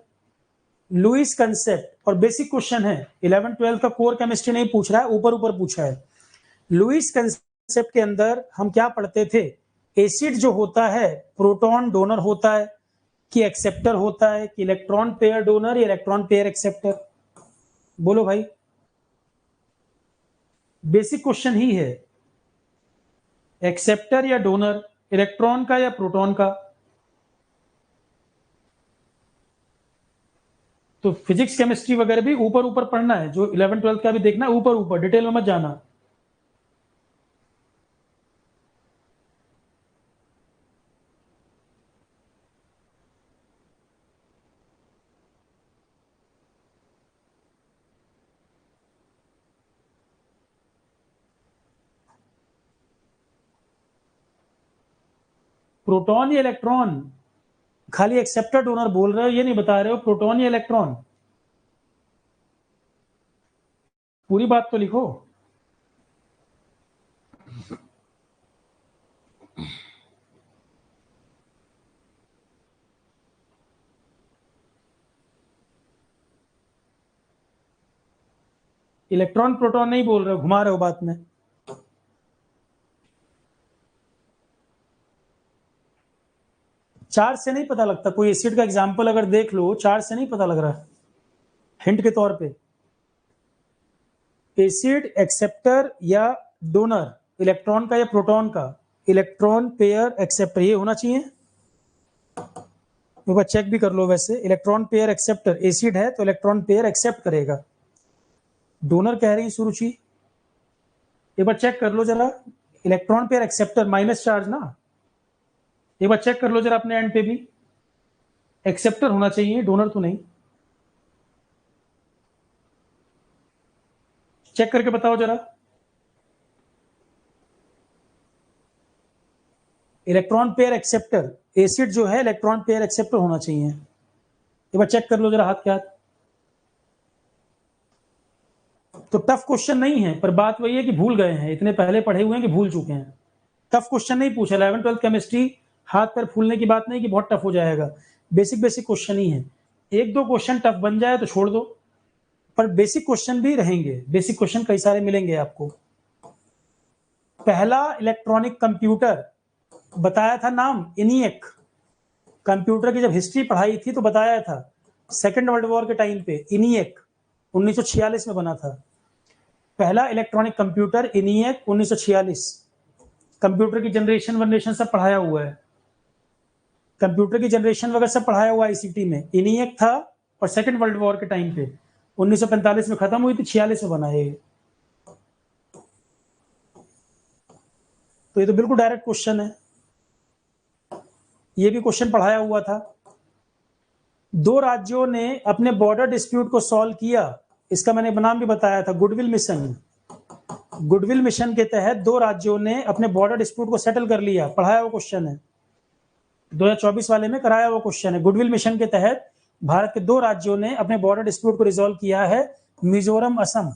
लुइस कंसेप्ट, और बेसिक क्वेश्चन है, 11 12 का कोर केमिस्ट्री नहीं पूछ रहा है, ऊपर ऊपर पूछा है। लुइस कंसेप्ट के अंदर हम क्या पढ़ते थे? एसिड जो होता है प्रोटॉन डोनर होता है कि एक्सेप्टर होता है, कि इलेक्ट्रॉन पेयर डोनर या इलेक्ट्रॉन पेयर एक्सेप्टर? बोलो भाई, बेसिक क्वेश्चन ही है, एक्सेप्टर या डोनर, इलेक्ट्रॉन का या प्रोटॉन का? तो फिजिक्स केमिस्ट्री वगैरह भी ऊपर ऊपर पढ़ना है, जो 11 12 का भी देखना है, ऊपर ऊपर, डिटेल में मत जाना। प्रोटॉन या इलेक्ट्रॉन? खाली एक्सेप्टर डोनर बोल रहे हो, ये नहीं बता रहे हो प्रोटॉन या इलेक्ट्रॉन। पूरी बात तो लिखो। इलेक्ट्रॉन प्रोटॉन नहीं बोल रहे हो, घुमा रहे हो बात में। चार्ज से नहीं पता लगता, कोई एसिड का एग्जांपल अगर देख लो, चार्ज से नहीं पता लग रहा। हिंट के तौर पे, एसिड एक्सेप्टर या डोनर, इलेक्ट्रॉन का या प्रोटॉन का, इलेक्ट्रॉन पेयर एक्सेप्टर, ये होना चाहिए। एक बार चेक भी कर लो, वैसे इलेक्ट्रॉन पेयर एक्सेप्टर, एसिड है तो इलेक्ट्रॉन पेयर एक्सेप्ट करेगा। डोनर कह रही सुरुचि, एक बार चेक कर लो जरा, electron pair acceptor minus charge ना, एक बार चेक कर लो जरा अपने एंड पे भी, एक्सेप्टर होना चाहिए, डोनर तो नहीं। चेक करके बताओ जरा। इलेक्ट्रॉन पेयर एक्सेप्टर, एसिड जो है इलेक्ट्रॉन पेयर एक्सेप्टर होना चाहिए। एक बार चेक कर लो जरा हाथ के हाथ। तो टफ क्वेश्चन नहीं है, पर बात वही है कि भूल गए हैं, इतने पहले पढ़े हुए हैं कि भूल चुके हैं। टफ क्वेश्चन नहीं पूछा, 11 12 केमिस्ट्री हाथ पर फूलने की बात नहीं कि बहुत टफ हो जाएगा, बेसिक बेसिक क्वेश्चन ही है। एक दो क्वेश्चन टफ बन जाए तो छोड़ दो, पर बेसिक क्वेश्चन भी रहेंगे, बेसिक क्वेश्चन कई सारे मिलेंगे आपको। पहला इलेक्ट्रॉनिक कंप्यूटर बताया था नाम, इनिएक। कंप्यूटर की जब हिस्ट्री पढ़ाई थी तो बताया था, सेकेंड वर्ल्ड वॉर के टाइम पे इनिएक 1946 में बना था। पहला इलेक्ट्रॉनिक कंप्यूटर इनिएक 1946। कंप्यूटर की जनरेशन वनरेशन सब पढ़ाया हुआ है, कंप्यूटर की जनरेशन वगैरह सब पढ़ाया हुआ आईसीटी में। इनिएक था और सेकेंड वर्ल्ड वॉर के टाइम पे 1945 में खत्म हुई थी, 46 में बना है। तो ये तो बिल्कुल डायरेक्ट क्वेश्चन है, ये भी क्वेश्चन पढ़ाया हुआ था। दो राज्यों ने अपने बॉर्डर डिस्प्यूट को सॉल्व किया, इसका मैंने नाम भी बताया था, गुडविल मिशन। गुडविल मिशन के तहत दो राज्यों ने अपने बॉर्डर डिस्प्यूट को सेटल कर लिया, पढ़ाया हुआ क्वेश्चन है, 2024 वाले में कराया हुआ क्वेश्चन है। गुडविल मिशन के तहत भारत के दो राज्यों ने अपने बॉर्डर डिस्प्यूट को रिजॉल्व किया है, मिजोरम असम।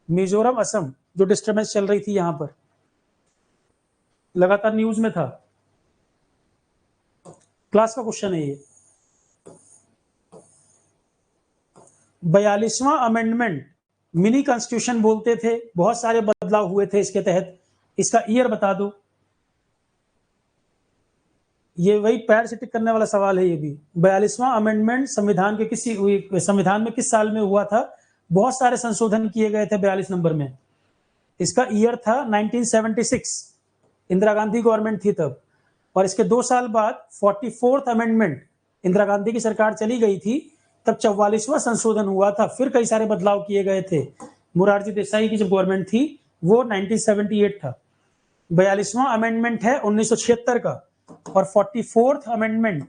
मिजोरम असम जो डिस्टर्बेंस चल रही थी यहां पर, लगातार न्यूज में था, क्लास का क्वेश्चन है ये। 42वां अमेंडमेंट मिनी कॉन्स्टिट्यूशन बोलते थे, बहुत सारे बदलाव हुए थे इसके तहत, इसका ईयर बता दो। ये वही पैर से टिक करने वाला सवाल है ये भी। 42वां अमेंडमेंट संविधान के संविधान में किस साल में हुआ था? बहुत सारे संशोधन किए गए थे 42 नंबर में। इसका ईयर था 1976, इंदिरा गांधी गवर्नमेंट थी तब। और इसके 2 साल बाद 44th अमेंडमेंट, इंदिरा गांधी की सरकार चली गई थी तब 44वां संशोधन हुआ था, फिर कई सारे बदलाव किए गए थे। मोरारजी देसाई की जब गवर्नमेंट थी वो 1978 था। 42वां अमेंडमेंट है 1976 का, और 44th अमेंडमेंट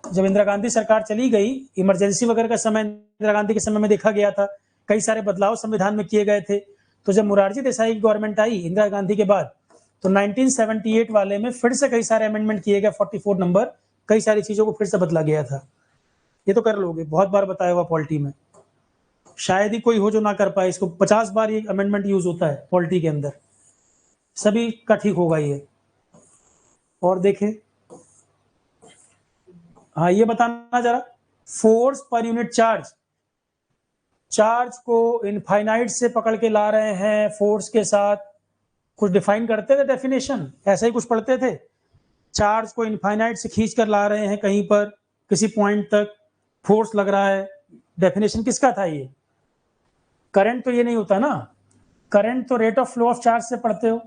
जब इंदिरा गांधी सरकार चली गई, इमरजेंसी वगैरह का समय इंदिरा गांधी के समय में देखा गया था, कई सारे बदलाव संविधान में किए गए थे। तो जब मोरारजी देसाई की गवर्नमेंट आई इंदिरा गांधी के बाद, तो 1978 वाले में फिर से कई सारे अमेंडमेंट किए गए, 44 नंबर, कई सारी चीजों को फिर से बदला गया था। ये तो कर लोगे, बहुत बार बताया हुआ पॉलिटी में, शायद ही कोई हो जो ना कर पाए इसको। 50 बार ये अमेंडमेंट यूज होता है पॉलिटी के अंदर, सभी का ठीक होगा ये। और देखें, हाँ ये बताना जरा, force per unit charge, charge को इनफाइनाइट से पकड़ के ला रहे हैं फोर्स के साथ, कुछ डिफाइन करते थे डेफिनेशन, ऐसा ही कुछ पढ़ते थे। चार्ज को इनफाइनाइट से खींच कर ला रहे हैं कहीं पर, किसी पॉइंट तक फोर्स लग रहा है, डेफिनेशन किसका था ये? करंट तो ये नहीं होता ना, करंट तो rate of flow of charge से पढ़ते हो,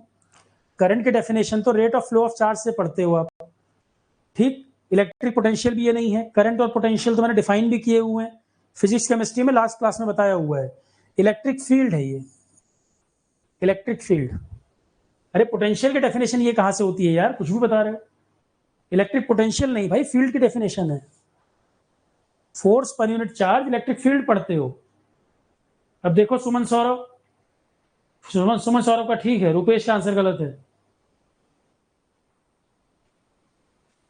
करंट की डेफिनेशन तो rate of flow of charge से पढ़ते हो आप, ठीक। इलेक्ट्रिक पोटेंशियल भी ये नहीं है, करंट और पोटेंशियल तो मैंने डिफाइन भी किए हुए हैं, फिजिक्स केमिस्ट्री में लास्ट क्लास में बताया हुआ है। इलेक्ट्रिक फील्ड है ये, इलेक्ट्रिक फील्ड। अरे पोटेंशियल की डेफिनेशन ये कहां से होती है यार, कुछ भी बता रहे हो। इलेक्ट्रिक पोटेंशियल नहीं भाई, फील्ड की डेफिनेशन है। Force per unit charge, electric field पढ़ते हो। अब देखो सुमन सौरभ, सुमन सौरभ का ठीक है, रुपेश का आंसर गलत है।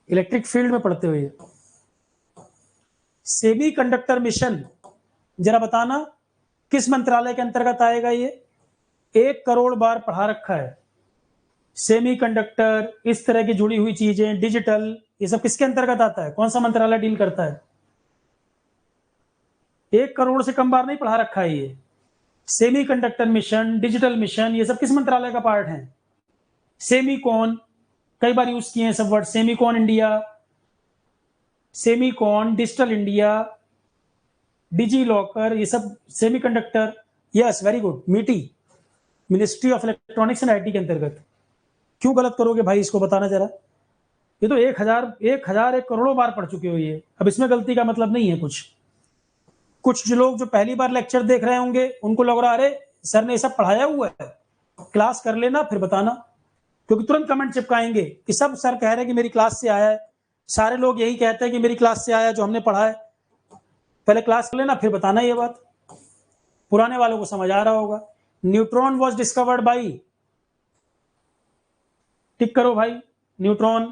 इलेक्ट्रिक फील्ड में पढ़ते हो ये। सेमी कंडक्टर मिशन, जरा बताना किस मंत्रालय के अंतर्गत आएगा ये? 1 करोड़ बार पढ़ा रखा है। सेमी कंडक्टर, इस तरह की जुड़ी हुई चीजें, डिजिटल, ये सब किसके अंतर्गत आता है? कौन सा मंत्रालय डील करता है? 1 करोड़ से कम बार नहीं पढ़ा रखा है ये। सेमीकंडक्टर मिशन, डिजिटल मिशन, ये सब किस मंत्रालय का पार्ट है? सेमीकॉन, कई बार यूज किए हैं सब word, Semicon India, Semicon, digital India, DigiLocker, ये सब semiconductor. Yes, very good, MeitY, ministry of electronics and IT के अंतर्गत। क्यों गलत करोगे भाई, इसको बताना जरा। ये तो 1 करोड़ों बार पढ़ चुके हो ये, अब इसमें गलती का मतलब नहीं है कुछ जो लोग जो पहली बार लेक्चर देख रहे होंगे उनको लग रहा अरे सर ने ये सब पढ़ाया हुआ है, क्लास कर लेना फिर बताना, क्योंकि तुरंत कमेंट चिपकाएंगे कि सब सर कह रहे हैं कि मेरी क्लास से आया है, सारे लोग यही कहते हैं कि मेरी क्लास से आया जो हमने पढ़ा है। पहले क्लास कर लेना फिर बताना ये बात, पुराने वालों को समझ आ रहा होगा। न्यूट्रॉन वॉज डिस्कवर्ड बाई, टिक करो भाई न्यूट्रॉन,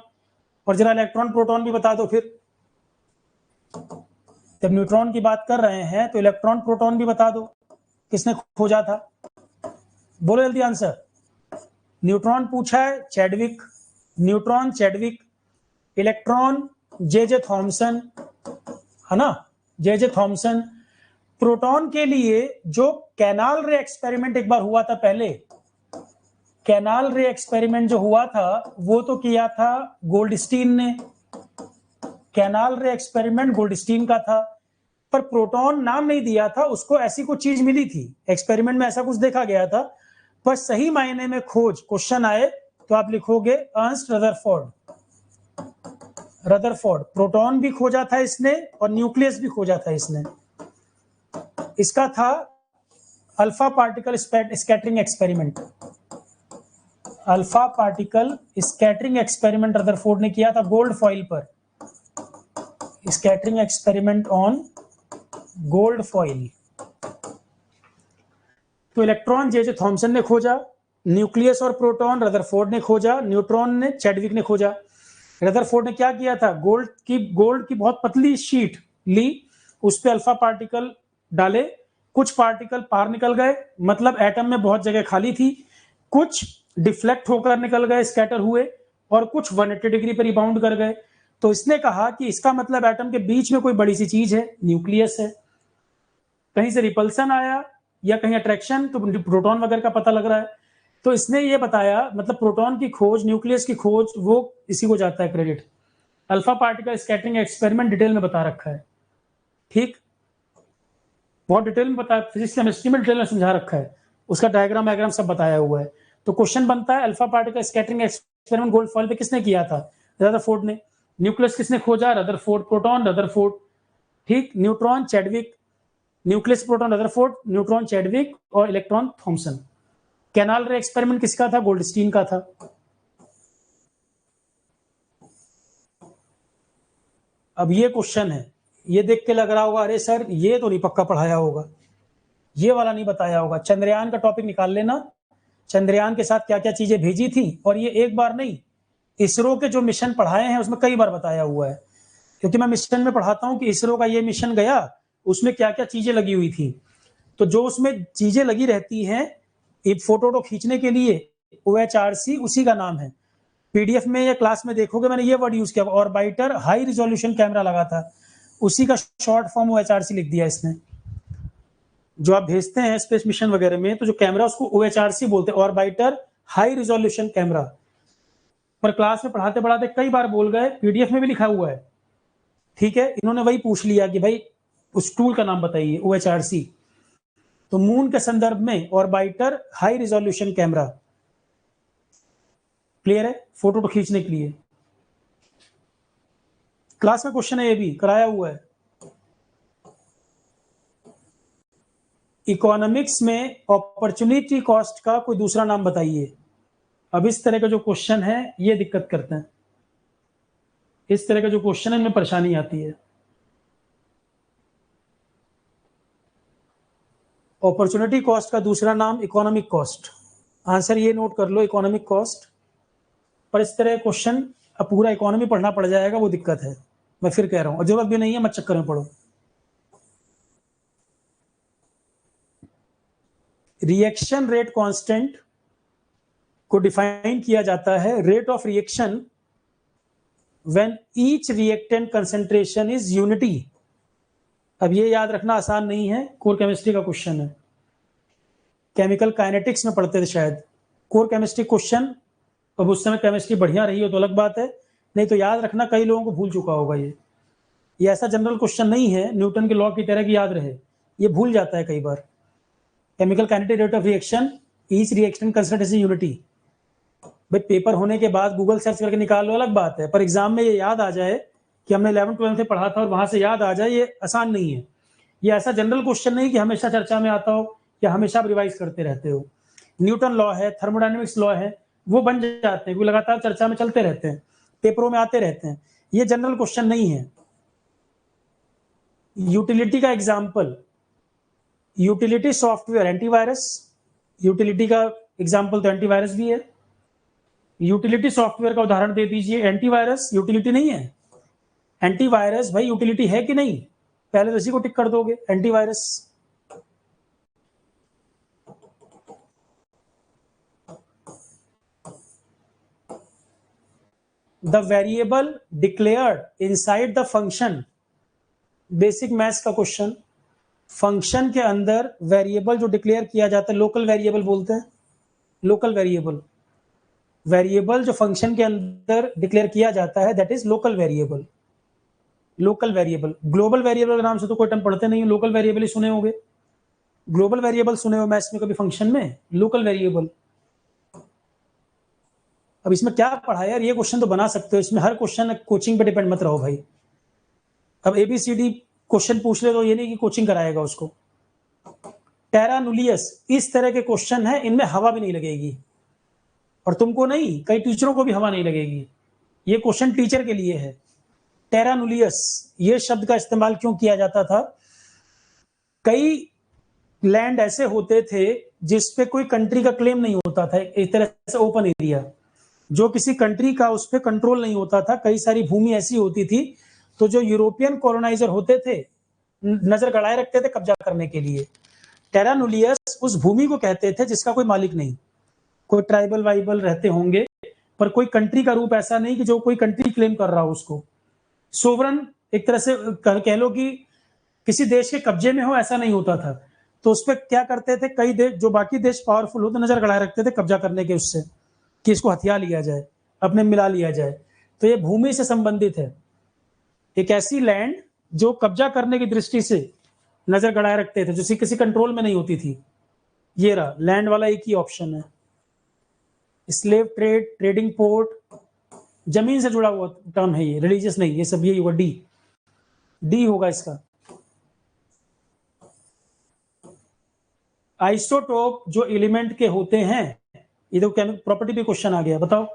और जरा इलेक्ट्रॉन प्रोटॉन भी बता दो फिर। जब न्यूट्रॉन की बात कर रहे हैं तो इलेक्ट्रॉन प्रोटॉन भी बता दो, किसने खोजा था? बोलो जल्दी आंसर। न्यूट्रॉन पूछा है Chadwick, neutron Chadwick, electron J Thomson, है ना, जे थॉमसन। प्रोटॉन के लिए जो कैनाल रे एक्सपेरिमेंट एक बार हुआ था पहले, कैनाल रे एक्सपेरिमेंट जो हुआ था वो तो किया था गोल्डस्टीन ने, कैनाल रे एक्सपेरिमेंट गोल्डस्टीन का था, पर प्रोटॉन नाम नहीं दिया था उसको, ऐसी कुछ चीज मिली थी एक्सपेरिमेंट में, ऐसा कुछ देखा गया था, पर सही मायने में खोज क्वेश्चन आए तो आप लिखोगे अर्नस्ट रदरफोर्ड। रदरफोर्ड, प्रोटॉन भी खोजा था इसने और न्यूक्लियस भी खोजा था इसने। इसका था alpha particle scattering experiment, alpha particle scattering experiment Rutherford ने किया था गोल्ड फॉइल पर, scattering experiment on gold foil. तो इलेक्ट्रॉन जे थॉमसन ने खोजा, न्यूक्लियस और प्रोटॉन रदरफोर्ड ने खोजा, न्यूट्रॉन ने चैडविक ने खोजा। रदरफोर्ड ने क्या किया था, गोल्ड की बहुत पतली शीट ली, उस पर अल्फा पार्टिकल डाले, कुछ पार्टिकल पार निकल गए, मतलब एटम में बहुत जगह खाली थी, कुछ डिफ्लेक्ट होकर निकल गए, स्कैटर हुए, और कुछ 180 डिग्री पर रिबाउंड कर गए। तो इसने कहा कि इसका मतलब एटम के बीच में कोई बड़ी सी चीज है, न्यूक्लियस है, कहीं से रिपल्सन आया या कहीं अट्रैक्शन, तो प्रोटॉन वगैरह का पता लग रहा है। तो इसने ये बताया, मतलब प्रोटॉन की खोज, न्यूक्लियस की खोज, वो इसी को जाता है credit. Alpha particle scattering experiment detail में बता रखा है, ठीक, बहुत डिटेल में बता, फिजिक्स केमिस्ट्री में डिटेल में समझा रखा है, उसका डायग्राम सब बताया हुआ है। तो क्वेश्चन बनता है alpha particle scattering experiment gold foil पे किसने किया था? रदरफोर्ड ने। न्यूक्लियस किसने खोजा? रदरफोर्ड। प्रोटॉन रदरफोर्ड, ठीक। Neutron Chadwick, nucleus proton Rutherford, neutron Chadwick और electron Thomson. Canal ray experiment किसका था? गोल्डस्टीन का था। अब ये क्वेश्चन है, ये देख के लग रहा होगा अरे सर ये तो नहीं पक्का पढ़ाया होगा, ये वाला नहीं बताया होगा। चंद्रयान का टॉपिक निकाल लेना, चंद्रयान के साथ क्या क्या चीजें भेजी थी, और ये एक बार नहीं, इसरो के जो मिशन पढ़ाए हैं उसमें कई बार बताया हुआ है, क्योंकि मैं मिशन में पढ़ाता हूं कि इसरो का ये मिशन गया, उसमें क्या क्या चीजें लगी हुई थी। तो जो उसमें चीजें लगी रहती हैं एक फोटो खींचने के लिए, OHRC उसी का नाम है। पीडीएफ में या क्लास में देखोगे मैंने ये वर्ड यूज किया, ऑर्बिटर हाई रिजोल्यूशन कैमरा लगा था, उसी का शॉर्ट फॉर्म OHRC लिख दिया इसने। जो आप भेजते हैं स्पेस मिशन वगैरह में, तो जो कैमरा उसको OHRC बोलते हैं, ऑर्बिटर हाई रिजोल्यूशन कैमरा। पर क्लास में पढ़ाते पढ़ाते कई बार बोल गए, पीडीएफ में भी लिखा हुआ है, ठीक है, इन्होंने वही पूछ लिया कि भाई उस टूल का नाम बताइए, OHRC। तो मून के संदर्भ में orbiter high resolution camera, clear है, फोटो खींचने के लिए। क्लास में क्वेश्चन है, ये भी कराया हुआ है। इकोनॉमिक्स में अपॉर्चुनिटी कॉस्ट का कोई दूसरा नाम बताइए। अब इस तरह का जो क्वेश्चन है ये दिक्कत करते हैं, इस तरह का जो क्वेश्चन है इनमें परेशानी आती है। अपॉर्चुनिटी कॉस्ट का दूसरा नाम इकोनॉमिक कॉस्ट, आंसर ये नोट कर लो, इकोनॉमिक कॉस्ट। पर इस तरह क्वेश्चन अब पूरा इकोनॉमी पढ़ना पड़ जाएगा, वो दिक्कत है, मैं फिर कह रहा हूं, और जरूरत भी नहीं है, मत चक्कर में पढ़ो। रिएक्शन रेट कांस्टेंट को डिफाइन किया जाता है, rate of reaction when each reactant concentration is unity. अब ये याद रखना आसान नहीं है, कोर केमिस्ट्री का क्वेश्चन है, केमिकल काइनेटिक्स में पढ़ते थे शायद। कोर केमिस्ट्री क्वेश्चन, अब उस समय केमिस्ट्री बढ़िया रही हो तो अलग बात है, नहीं तो याद रखना कई लोगों को भूल चुका होगा ये ऐसा जनरल क्वेश्चन नहीं है न्यूटन के लॉ की तरह की याद रहे, ये भूल जाता है कई बार। Chemical kinetic rate of reaction, each reaction considered as unity. भाई पेपर होने के बाद गूगल सर्च करके निकाल लो अलग बात है, पर एग्जाम में ये याद आ जाए कि हमने 11th-12th में पढ़ा था और वहां से याद आ जाए, ये आसान नहीं है। ये ऐसा जनरल क्वेश्चन नहीं कि हमेशा चर्चा में आता हो या हमेशा आप रिवाइज करते रहते हो। न्यूटन लॉ है, थर्मोडाइनमिक्स लॉ है, वो बन जाते हैं क्योंकि लगातार चर्चा में चलते रहते हैं, पेपरों में आते रहते हैं। ये जनरल क्वेश्चन नहीं है। यूटिलिटी का example, utility software antivirus, utility का एग्जाम्पल तो एंटीवायरस भी है। यूटिलिटी सॉफ्टवेयर का उदाहरण दे दीजिए, एंटीवायरस यूटिलिटी नहीं है? एंटीवायरस भाई यूटिलिटी है कि नहीं? पहले तो इसी को टिक कर दोगे, antivirus. The variable declared inside the function, basic maths का क्वेश्चन। फंक्शन के अंदर वेरिएबल जो डिक्लेयर किया जाता है, लोकल वेरिएबल बोलते हैं। लोकल वेरिएबल, वेरिएबल जो फंक्शन के अंदर डिक्लेयर किया जाता है that is local variable. Local variable, global variable के नाम से तो कोई टर्म पढ़ते नहीं, लोकल वेरिएबल ही सुने होंगे। ग्लोबल वेरिएबल सुने हो मैथ्स में कभी फंक्शन में? Local variable. अब इसमें क्या पढ़ा यार, ये क्वेश्चन तो बना सकते हो, इसमें हर क्वेश्चन कोचिंग पे डिपेंड मत रहो भाई। अब एबीसीडी क्वेश्चन पूछ ले तो ये नहीं कि कोचिंग कराएगा उसको। टेरा नुलियस, इस तरह के क्वेश्चन है, इनमें हवा भी नहीं लगेगी, और तुमको नहीं, कई टीचरों को भी हवा नहीं लगेगी। ये क्वेश्चन टीचर के लिए है। टेरा नुलियस, ये शब्द का इस्तेमाल क्यों किया जाता था? कई लैंड ऐसे होते थे जिसपे कोई कंट्री का क्लेम नहीं होता था, एक तरह से ओपन एरिया, जो किसी कंट्री का उस पर कंट्रोल नहीं होता था। कई सारी भूमि ऐसी होती थी, तो जो यूरोपियन कॉलोनाइजर होते थे नजर गड़ाए रखते थे कब्जा करने के लिए। टेरा नुलियस उस भूमि को कहते थे जिसका कोई मालिक नहीं, कोई ट्राइबल वाइबल रहते होंगे, पर कोई कंट्री का रूप ऐसा नहीं कि जो कोई कंट्री क्लेम कर रहा हो उसको। सोवरन, एक तरह से कह लो कि किसी देश के कब्जे में हो, ऐसा नहीं होता था। तो उस पर क्या करते थे, कई देश, जो बाकी देश पावरफुल हो तो नजर गड़ाए रखते थे कब्जा करने के उससे, कि इसको हथिया लिया जाए, अपने मिला लिया जाए। तो ये भूमि से संबंधित है, एक ऐसी लैंड जो कब्जा करने की दृष्टि से नजर गड़ाए रखते थे, जो किसी कंट्रोल में नहीं होती थी। ये रहा लैंड वाला, एक ही ऑप्शन है। स्लेव ट्रेड, ट्रेडिंग पोर्ट, जमीन से जुड़ा हुआ टर्म है ये, रिलीजियस नहीं, ये सब ये होगा डी, डी होगा इसका। आइसोटोप जो एलिमेंट के होते हैं, ये तो प्रॉपर्टी पे क्वेश्चन आ गया, बताओ।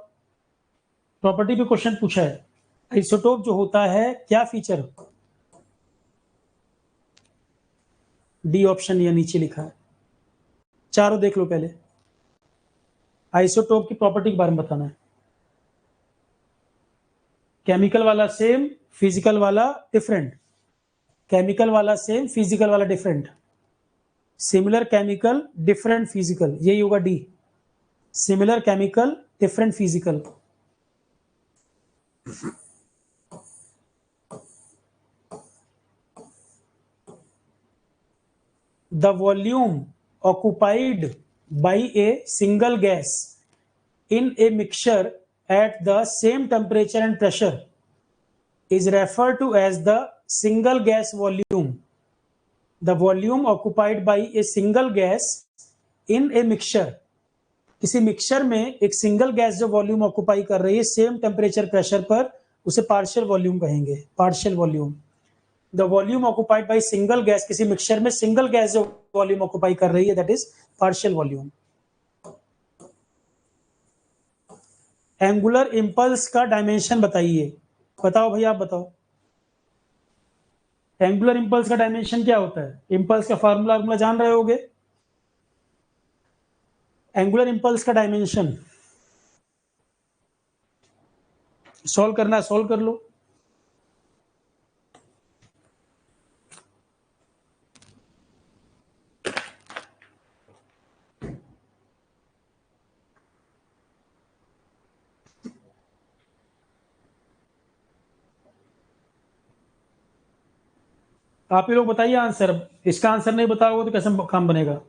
प्रॉपर्टी पे क्वेश्चन पूछा है, आइसोटोप जो होता है क्या फीचर? डी ऑप्शन या नीचे लिखा है, चारों देख लो पहले। आइसोटोप की प्रॉपर्टी के बारे में बताना है। केमिकल वाला सेम, फिजिकल वाला डिफरेंट। केमिकल वाला सेम, फिजिकल वाला different. Similar chemical, different physical, यही होगा D. Similar chemical, different physical. The volume occupied by a single gas in a mixture at the same temperature and pressure is referred to as the single gas volume. The volume occupied by a single gas in a mixture, किसी mixture में एक single gas जो volume occupy कर रही है same temperature pressure पर, उसे partial volume कहेंगे, partial volume. The volume occupied by single gas, किसी मिक्सचर में सिंगल गैस जो वॉल्यूम ऑक्युपाई कर रही है that is partial volume. Angular impulse का डायमेंशन बताइए, बताओ भैया, आप बताओ। एंगुलर इंपल्स का डायमेंशन क्या होता है? इंपल्स का फार्मूला जान रहे होगे। एंगुलर इंपल्स का डायमेंशन सॉल्व करना है, सॉल्व कर लो। आप ही लोग बताइए आंसर, इसका आंसर नहीं बताओगे तो कैसे काम बनेगा।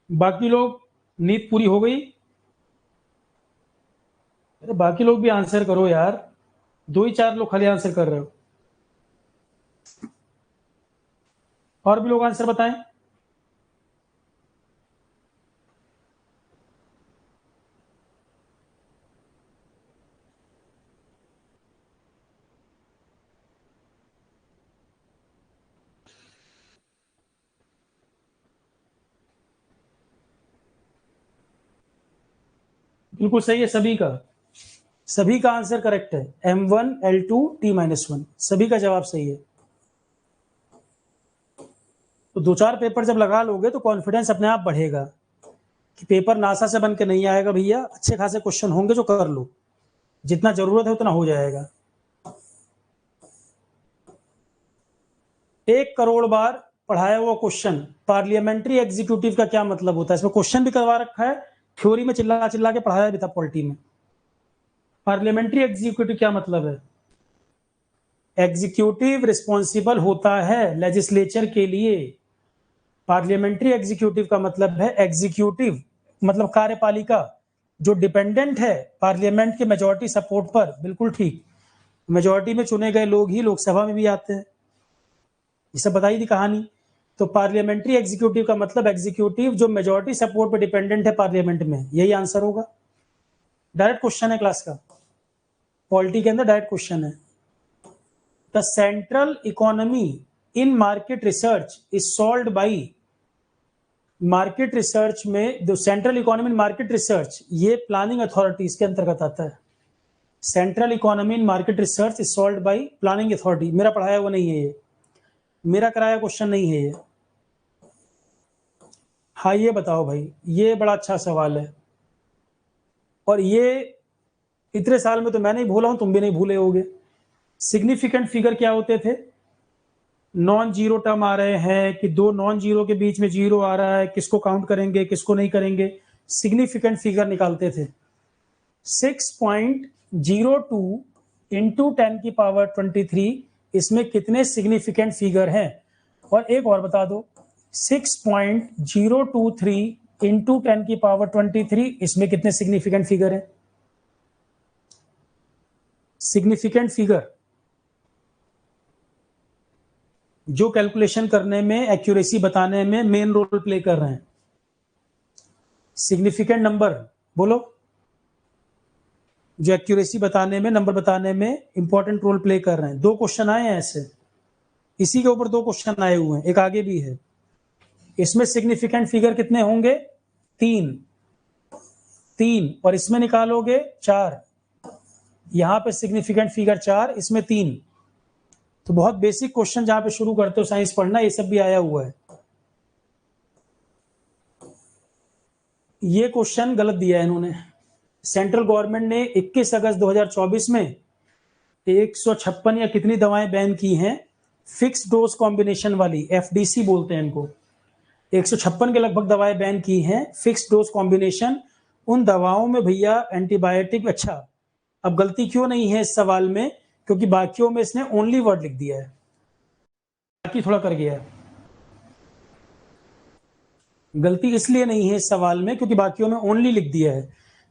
बाकी लोग, नींद पूरी हो गई? अरे बाकी लोग भी आंसर करो यार, 2 ही 4 लोग खाली आंसर कर रहे हो। और भी लोग आंसर बताएं। बिल्कुल सही है सभी का, सभी का आंसर करेक्ट है। M1 L2 T-1 सभी का जवाब सही है। तो 2 4 पेपर जब लगा लोगे तो कॉन्फिडेंस अपने आप बढ़ेगा कि पेपर नासा से बन के नहीं आएगा भैया, अच्छे खासे क्वेश्चन होंगे जो कर लो, जितना जरूरत है उतना हो जाएगा। 1 करोड़ बार पढ़ाया हुआ क्वेश्चन, पार्लियामेंट्री एग्जीक्यूटिव का क्या मतलब होता है? इसमें क्वेश्चन भी करवा रखा है, थ्योरी में चिल्ला चिल्ला के पढ़ाया भी था पॉलिटी में। पार्लियामेंट्री एग्जीक्यूटिव क्या मतलब है? एग्जीक्यूटिव रिस्पॉन्सिबल होता है लेजिस्लेचर के लिए। पार्लियामेंट्री एग्जीक्यूटिव का मतलब है एग्जीक्यूटिव मतलब कार्यपालिका जो डिपेंडेंट है पार्लियामेंट के मेजोरिटी सपोर्ट पर। बिल्कुल ठीक, मेजोरिटी में चुने गए लोग ही लोकसभा में भी आते हैं, ये सब बताई थी कहानी। तो पार्लियामेंट्री एग्जीक्यूटिव का मतलब एग्जीक्यूटिव जो मेजोरिटी सपोर्ट पर डिपेंडेंट है पार्लियामेंट में, यही आंसर होगा। डायरेक्ट क्वेश्चन है क्लास का, पॉलिटी के अंदर डायरेक्ट क्वेश्चन है। The central economy in market research is solved by, market research में जो central economy in market research ये प्लानिंग अथॉरिटी इसके अंतर्गत आता है। Central economy in market research is solved by planning authority, मेरा पढ़ाया हुआ नहीं है ये, मेरा कराया क्वेश्चन नहीं है ये। हाँ ये बताओ भाई, ये बड़ा अच्छा सवाल है, और ये इतने साल में तो मैं नहीं भूला हूं, तुम भी नहीं भूले होगे। सिग्निफिकेंट फिगर क्या होते थे? नॉन जीरो टर्म आ रहे हैं कि दो नॉन जीरो के बीच में जीरो आ रहा है, किसको काउंट करेंगे किसको नहीं करेंगे, सिग्निफिकेंट फिगर निकालते थे। 6.02 इंटू 10⁻23 इसमें कितने सिग्निफिकेंट फिगर हैं? और एक और बता दो, 6.023 इंटू 10⁻23 इसमें कितने सिग्निफिकेंट फिगर हैं? सिग्निफिकेंट फिगर जो कैलकुलेशन करने में, एक्यूरेसी बताने में मेन रोल प्ले कर रहे हैं। सिग्निफिकेंट नंबर बोलो, जो एक्यूरेसी बताने में, नंबर बताने में इंपॉर्टेंट रोल प्ले कर रहे हैं। 2 क्वेश्चन आए हैं ऐसे, इसी के ऊपर 2 क्वेश्चन आए हुए हैं, एक आगे भी है। इसमें सिग्निफिकेंट फिगर कितने होंगे? 3 3, और इसमें निकालोगे 4, यहां पे सिग्निफिकेंट फिगर 4, इसमें 3। तो बहुत बेसिक क्वेश्चन जहां पे शुरू करते हो साइंस पढ़ना, ये सब भी आया हुआ है। ये क्वेश्चन गलत दिया है इन्होंने। सेंट्रल गवर्नमेंट ने 21 अगस्त 2024 में 156 या कितनी दवाएं बैन की हैं, फिक्स डोज कॉम्बिनेशन वाली, FDC बोलते हैं इनको। 156 के लगभग दवाएं बैन की हैं, फिक्स डोज कॉम्बिनेशन। उन दवाओं में भैया एंटीबायोटिक, अच्छा अब गलती क्यों नहीं है इस सवाल में? क्योंकि बाकियों में इसने ओनली वर्ड लिख दिया है, बाकी थोड़ा कर गया है। गलती इसलिए नहीं है इस सवाल में क्योंकि बाकियों में ओनली लिख दिया है।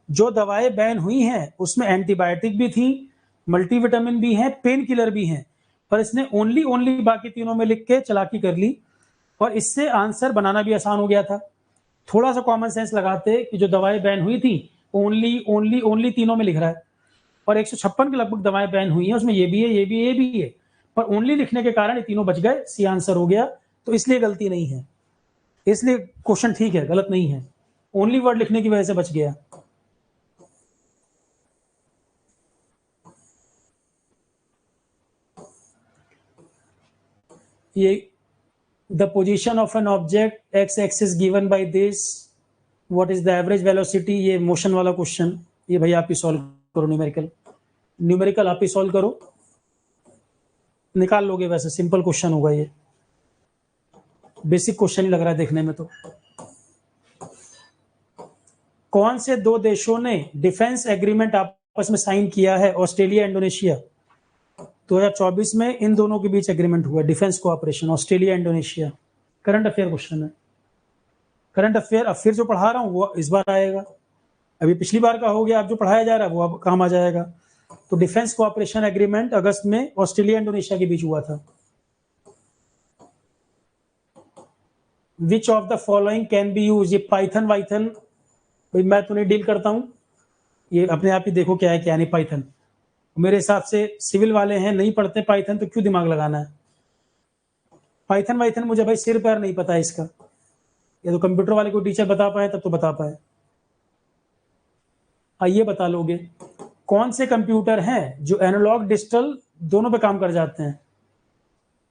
जो दवाएं बैन हुई हैं उसमें एंटीबायोटिक भी थी, मल्टीविटामिन भी है, पेन किलर भी हैं, पर इसने ओनली ओनली बाकी तीनों में लिख के चालाकी कर ली, और इससे आंसर बनाना भी आसान हो गया था। थोड़ा सा कॉमन सेंस लगाते कि जो दवाएं बैन हुई थी ओनली ओनली ओनली तीनों में लिख रहा है, और 156 के लगभग दवाएं बैन हुई हैं, उसमें ये भी है ये भी है ये भी है, पर ओनली लिखने के कारण ये तीनों बच गए, सी आंसर हो गया। तो इसलिए गलती नहीं है, इसलिए क्वेश्चन ठीक है, गलत नहीं है, ओनली वर्ड लिखने की वजह से बच गया। ये the position of an object x axis given by this, what is the average velocity, ये मोशन वाला क्वेश्चन, ये भाई आप ही सॉल्व करो। न्यूमेरिकल न्यूमेरिकल आप ही सॉल्व करो। निकाल लोगे, वैसे सिंपल क्वेश्चन होगा ये, बेसिक क्वेश्चन ही लग रहा है देखने में तो। कौन से दो देशों ने डिफेंस एग्रीमेंट आपस में साइन किया है? Australia, Indonesia. 2024 में इन दोनों के बीच एग्रीमेंट हुआ, defence cooperation, Australia Indonesia. Current affair question है, करंट अफेयर। अब फिर जो पढ़ा रहा हूं वो इस बार आएगा, अभी पिछली बार का हो गया, अब जो पढ़ाया जा रहा है वो अब काम आ जाएगा। तो डिफेंस कोऑपरेशन एग्रीमेंट अगस्त में ऑस्ट्रेलिया इंडोनेशिया के बीच हुआ था। विच of the following can be use? ये पाइथन वाइथन भाई मैं तो नहीं डील करता हूं, ये अपने आप ही देखो क्या है क्या नहीं। पाइथन मेरे हिसाब से सिविल वाले हैं, नहीं पढ़ते पाइथन तो क्यों दिमाग लगाना है। पाइथन वाइथन मुझे भाई सिर पैर नहीं पता है इसका, या तो कंप्यूटर वाले को टीचर बता पाए तब तो बता पाए। आइए बता लोगे। कौन से कंप्यूटर हैं जो एनालॉग डिजिटल दोनों पे काम कर जाते हैं?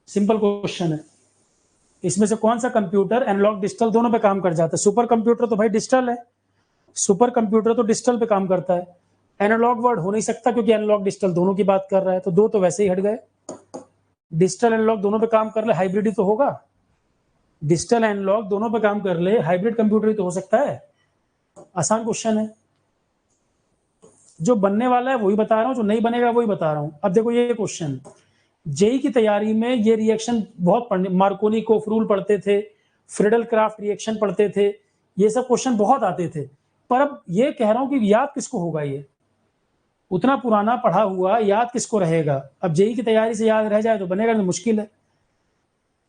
सिंपल क्वेश्चन है। इसमें से कौन सा कंप्यूटर एनालॉग डिजिटल दोनों पे काम कर जाता है? सुपर कंप्यूटर तो भाई डिजिटल है, सुपर कंप्यूटर तो डिजिटल पे काम करता है। एनालॉग वर्ड हो नहीं सकता क्योंकि एनालॉग डिजिटल दोनों की बात कर रहा है, तो दो तो वैसे ही हट गए। डिजिटल एनालॉग दोनों पे काम कर ले, हाइब्रिड ही तो होगा। डिजिटल एनालॉग दोनों पे काम कर ले, हाइब्रिड कंप्यूटर ही तो हो सकता है। आसान क्वेश्चन है, जो बनने वाला है वही बता रहा हूं, जो नहीं बनेगा वही बता रहा हूं। अब देखो ये क्वेश्चन, जेई की तैयारी में ये रिएक्शन बहुत पढ़ने, मार्कोनी कोफ रूल पढ़ते थे, फ्रिडल क्राफ्ट रिएक्शन पढ़ते थे, ये सब क्वेश्चन बहुत आते थे। पर अब ये कह रहा हूं कि याद किसको होगा, ये उतना पुराना पढ़ा हुआ याद किसको रहेगा? अब जेई की तैयारी से याद रह जाए तो बनेगा, तो मुश्किल है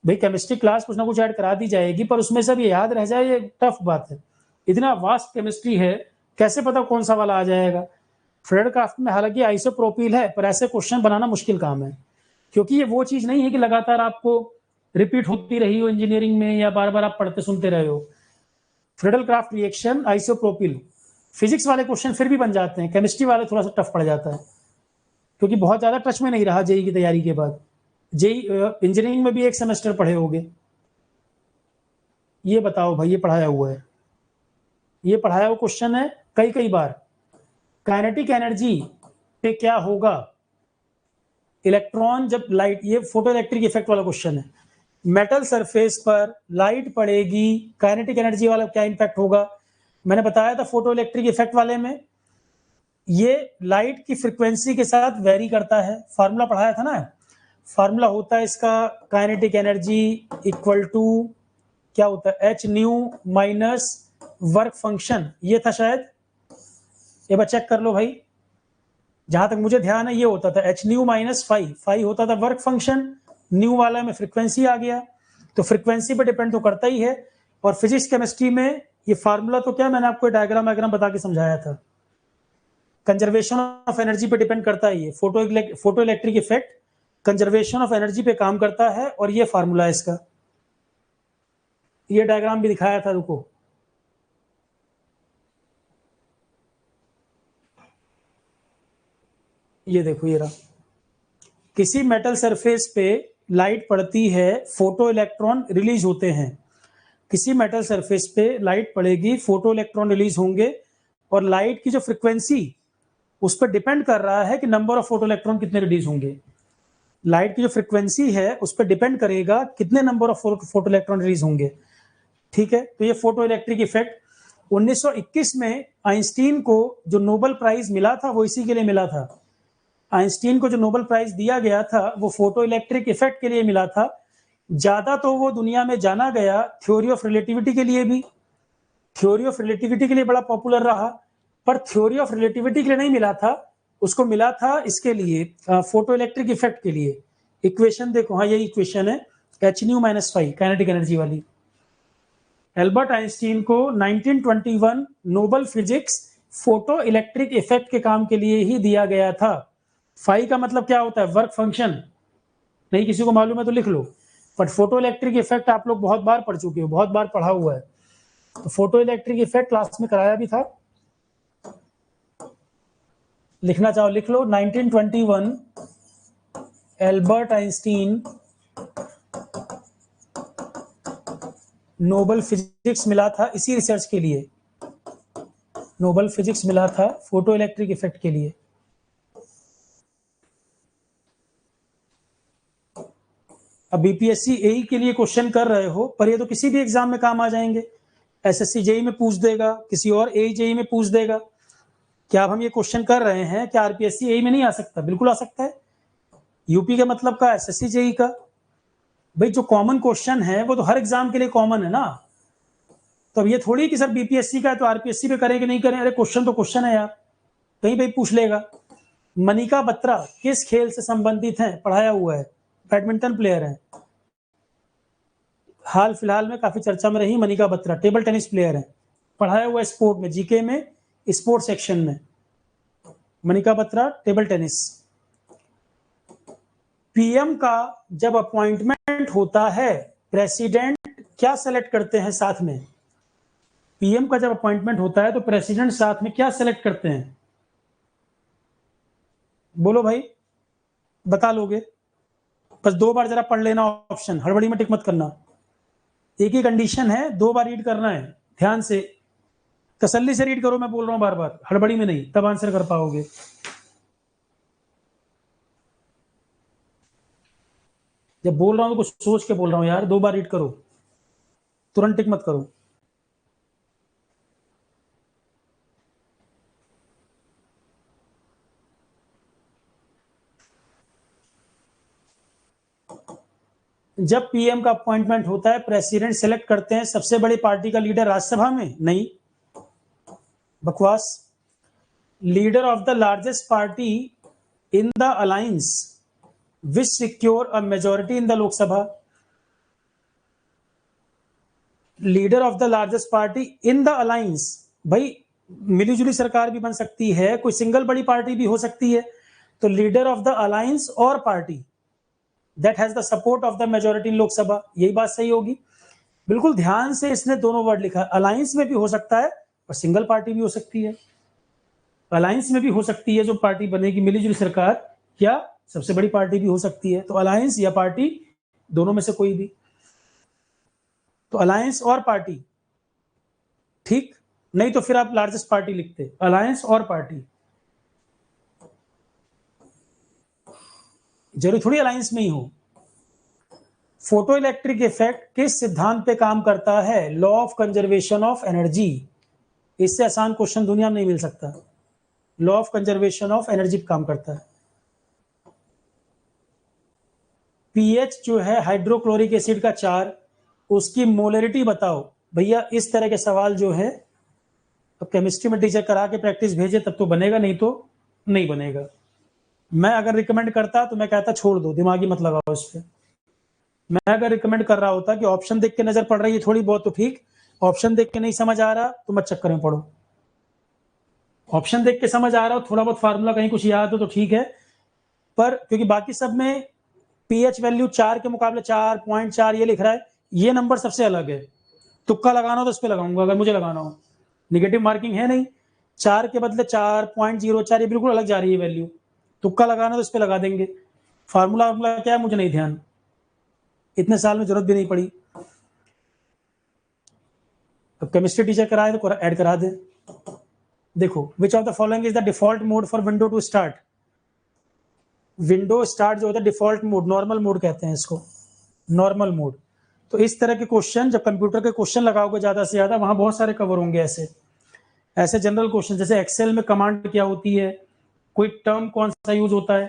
भाई। केमिस्ट्री क्लास कुछ ना कुछ ऐड करा दी जाएगी, पर उसमें सब ये याद रह जाए, ये टफ बात है। इतना वास्ट केमिस्ट्री है, कैसे पता कौन सा वाला आ जाएगा। फ्रेड क्राफ्ट में हालांकि आइसोप्रोपिल है, पर ऐसे क्वेश्चन बनाना मुश्किल काम है, क्योंकि ये वो चीज नहीं है कि लगातार आपको रिपीट होती रही हो इंजीनियरिंग में, या बार बार आप पढ़ते सुनते रहे हो। Friedel craft reaction, isopropyl, physics वाले क्वेश्चन फिर भी बन जाते हैं, केमिस्ट्री वाले थोड़ा सा टफ पड़ जाता है, क्योंकि बहुत ज्यादा टच में नहीं रहा जेई की तैयारी के बाद। जेई इंजीनियरिंग में भी एक सेमेस्टर पढ़े होगे। ये बताओ भाई, ये पढ़ाया हुआ है, ये पढ़ाया हुआ क्वेश्चन है कई कई बार। काइनेटिक एनर्जी पे क्या होगा इलेक्ट्रॉन जब लाइट, ये फोटो इलेक्ट्रिक इफेक्ट वाला क्वेश्चन है। मेटल सरफेस पर लाइट पड़ेगी, काइनेटिक एनर्जी वाला क्या इंपैक्ट होगा? मैंने बताया था फोटो इलेक्ट्रिक इफेक्ट वाले में, ये लाइट की फ्रीक्वेंसी के साथ वेरी करता है। फार्मूला पढ़ाया था ना, फार्मूला होता है इसका, काइनेटिक एनर्जी इक्वल टू क्या होता है, H new minus work function, ये था शायद। एक बार चेक कर लो भाई, जहां तक मुझे ध्यान है ये होता था H new minus five, five होता था वर्क फंक्शन, न्यू वाला में फ्रीक्वेंसी आ गया, तो फ्रीक्वेंसी पे डिपेंड तो करता ही है। और फिजिक्स केमिस्ट्री में ये फार्मूला तो क्या, मैंने आपको डायग्राम बता के समझाया था। कंजर्वेशन ऑफ एनर्जी पे डिपेंड करता है ये, photo electric effect conservation of energy पे काम करता है, और ये फार्मूला है इसका। ये डायग्राम भी दिखाया था, रुको, ये देखो ये रहा। किसी मेटल सरफेस पे लाइट पड़ती है, फोटो इलेक्ट्रॉन रिलीज होते हैं। किसी मेटल सरफेस पे लाइट पड़ेगी, फोटो इलेक्ट्रॉन रिलीज होंगे, और लाइट की जो फ्रीक्वेंसी उस पर डिपेंड कर रहा है कि नंबर ऑफ फोटो इलेक्ट्रॉन कितने रिलीज होंगे। लाइट की जो फ्रीक्वेंसी है उस पर डिपेंड करेगा कितने number of photo electron release होंगे। ठीक है, तो ये फोटो इलेक्ट्रिक इफेक्ट 1921 में आइंस्टीन को जो नोबेल प्राइज मिला था वो इसी के लिए मिला था। आइंस्टीन को जो नोबेल प्राइज दिया गया था वो फोटो इलेक्ट्रिक इफेक्ट के लिए मिला था। ज्यादा तो वो दुनिया में जाना गया थ्योरी ऑफ रिलेटिविटी के लिए भी, थ्योरी ऑफ रिलेटिविटी के लिए बड़ा पॉपुलर रहा, पर थ्योरी ऑफ रिलेटिविटी के लिए नहीं मिला था, उसको मिला था इसके लिए, फोटो इलेक्ट्रिक इफेक्ट के लिए। इक्वेशन देखो, हाँ यही इक्वेशन है, H new minus five, kinetic energy वाली। एल्बर्ट आइंस्टीन को 1921 Nobel physics photo electric effect के काम के लिए ही दिया गया था। फाई का मतलब क्या होता है, वर्क फंक्शन। नहीं किसी को मालूम है तो लिख लो, बट फोटो इलेक्ट्रिक इफेक्ट आप लोग बहुत बार पढ़ चुके हो, बहुत बार पढ़ा हुआ है। तो फोटो इलेक्ट्रिक इफेक्ट क्लास में कराया भी था, लिखना चाहो लिख लो। 1921 एल्बर्ट आइंस्टीन नोबेल फिजिक्स मिला था इसी रिसर्च के लिए, नोबेल फिजिक्स मिला था फोटो इलेक्ट्रिक इफेक्ट के लिए। अब बीपीएससी एई के लिए क्वेश्चन कर रहे हो, पर ये तो किसी भी एग्जाम में काम आ जाएंगे। एसएससी जेई में पूछ देगा, किसी और एई जेई में पूछ देगा। क्या अब हम ये क्वेश्चन कर रहे हैं कि आरपीएससी एई में नहीं आ सकता? बिल्कुल आ सकता है। यूपी के मतलब का, एसएससी जेई का। भाई जो कॉमन क्वेश्चन है वो तो हर एग्जाम के लिए कॉमन है ना। तो अब ये थोड़ी कि सर बीपीएससी का है तो आरपीएससी पे करें कि नहीं करें। अरे क्वेश्चन तो क्वेश्चन है यार, कहीं भाई पूछ लेगा। मनिका बत्रा किस खेल से संबंधित हैं? पढ़ाया हुआ है, बैडमिंटन प्लेयर है। हाल फिलहाल में काफी चर्चा में रही Manika Batra, table tennis player है, पढ़ाया हुआ स्पोर्ट में, जीके में, स्पोर्ट सेक्शन में। Manika Batra table tennis. PM का जब अपॉइंटमेंट होता है, प्रेसिडेंट क्या सेलेक्ट करते हैं साथ में? पीएम का जब अपॉइंटमेंट होता है तो प्रेसिडेंट साथ में क्या सेलेक्ट करते हैं? बोलो भाई, बता लोगे? बस 2 बार जरा पढ़ लेना ऑप्शन, हड़बड़ी में टिक मत करना। एक ही कंडीशन है, 2 बार रीड करना है, ध्यान से तसल्ली से रीड करो। मैं बोल रहा हूं बार बार, हड़बड़ी में नहीं, तब आंसर कर पाओगे। जब बोल रहा हूं तो कुछ सोच के बोल रहा हूं यार। 2 बार रीड करो, तुरंत टिक मत करो। जब पीएम का अपॉइंटमेंट होता है, प्रेसिडेंट सेलेक्ट करते हैं सबसे बड़ी पार्टी का लीडर राज्यसभा में? नहीं, बकवास। Leader of the largest party in the alliance which secure a majority in the Lok Sabha. Leader of the largest party in the alliance, भाई मिलीजुली सरकार भी बन सकती है, कोई सिंगल बड़ी पार्टी भी हो सकती है। तो लीडर ऑफ द अलायंस और party that has the support of the majority in Lok Sabha, यही बात सही होगी। बिल्कुल ध्यान से इसने दोनों वर्ड लिखा है। अलायंस में भी हो सकता है और सिंगल पार्टी भी हो सकती है। अलायंस में भी हो सकती है जो पार्टी बनेगी मिलीजुली सरकार, या सबसे बड़ी पार्टी भी हो सकती है। तो अलायंस या पार्टी, दोनों में से कोई भी। तो अलायंस और पार्टी, ठीक। नहीं तो फिर आप लार्जेस्ट पार्टी लिखते, अलायंस और पार्टी। जरूरी थोड़ी अलायंस में ही हो। फोटो इलेक्ट्रिक इफेक्ट किस सिद्धांत पे काम करता है? Law of conservation of energy. इससे आसान क्वेश्चन दुनिया में नहीं मिल सकता। Law of conservation of energy पे काम करता है। पीएच जो है हाइड्रोक्लोरिक एसिड का 4, उसकी मोलरिटी बताओ। भैया इस तरह के सवाल जो है, अब केमिस्ट्री में टीचर करा के प्रैक्टिस भेजे तब तो बनेगा, नहीं तो नहीं बनेगा। मैं अगर रिकमेंड करता तो मैं कहता छोड़ दो, दिमागी मत लगाओ इस पे। मैं अगर रिकमेंड कर रहा होता कि ऑप्शन देख के नजर पड़ रही है थोड़ी बहुत तो ठीक, ऑप्शन देख के नहीं समझ आ रहा तो मत चक्कर में पड़ो। ऑप्शन देख के समझ आ रहा हो, थोड़ा बहुत फार्मूला कहीं कुछ याद हो तो ठीक है, पर क्योंकि बाकी सब में पीएच वैल्यू 4 के मुकाबले 4.4 ये लिख रहा है, ये नंबर सबसे अलग है। तुक्का लगाना हो तो इस पे लगाऊंगा अगर मुझे लगाना हो। निगेटिव मार्किंग है नहीं, 4 के बदले 4.04, ये बिल्कुल अलग जा रही है वैल्यू। तुक्का लगाना तो इस पे लगा देंगे। फार्मूला क्या है मुझे नहीं ध्यान, इतने साल में जरूरत भी नहीं पड़ी। अब केमिस्ट्री टीचर कराए तो ऐड करा दे। देखो, which of the following is the default mode for window to start. Window start जो होता है डिफॉल्ट मोड, नॉर्मल मोड कहते हैं इसको, नॉर्मल मोड। तो इस तरह के क्वेश्चन जब कंप्यूटर के क्वेश्चन लगाओगे ज्यादा से ज्यादा, वहां बहुत सारे कवर होंगे ऐसे जनरल क्वेश्चन। जैसे एक्सेल में कमांड क्या होती है, कोई टर्म कौन सा यूज होता है,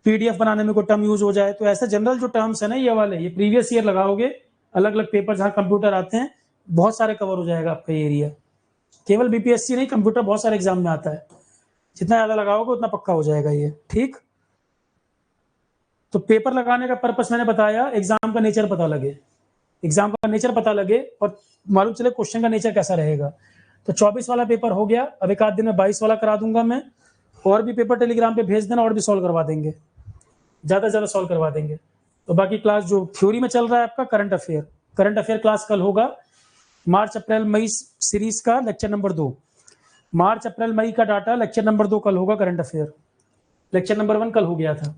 पीडीएफ बनाने में कोई टर्म यूज हो जाए, तो ऐसे जनरल जो टर्म्स है ना ये वाले, ये प्रीवियस ईयर लगाओगे, अलग अलग पेपर जहां कंप्यूटर आते हैं, बहुत सारे कवर हो जाएगा आपका ये एरिया। केवल बीपीएससी नहीं, कंप्यूटर बहुत सारे एग्जाम में आता है। जितना ज्यादा लगाओगे उतना पक्का हो जाएगा ये, ठीक। तो पेपर लगाने का पर्पस मैंने बताया, एग्जाम का नेचर पता लगे, एग्जाम का नेचर पता लगे और मालूम चले क्वेश्चन का नेचर कैसा रहेगा। तो 24 वाला पेपर हो गया, अब एक आध दिन में 22 वाला करा दूंगा मैं। और भी पेपर टेलीग्राम पे भेज देना, और भी सॉल्व करवा देंगे, ज्यादा से ज्यादा सॉल्व करवा देंगे। तो बाकी क्लास जो थ्योरी में चल रहा है आपका करंट अफेयर क्लास कल होगा। मार्च अप्रैल मई सीरीज का लेक्चर नंबर 2, मार्च अप्रैल मई का डाटा लेक्चर नंबर 2 कल होगा। करंट अफेयर लेक्चर नंबर 1 कल हो गया था,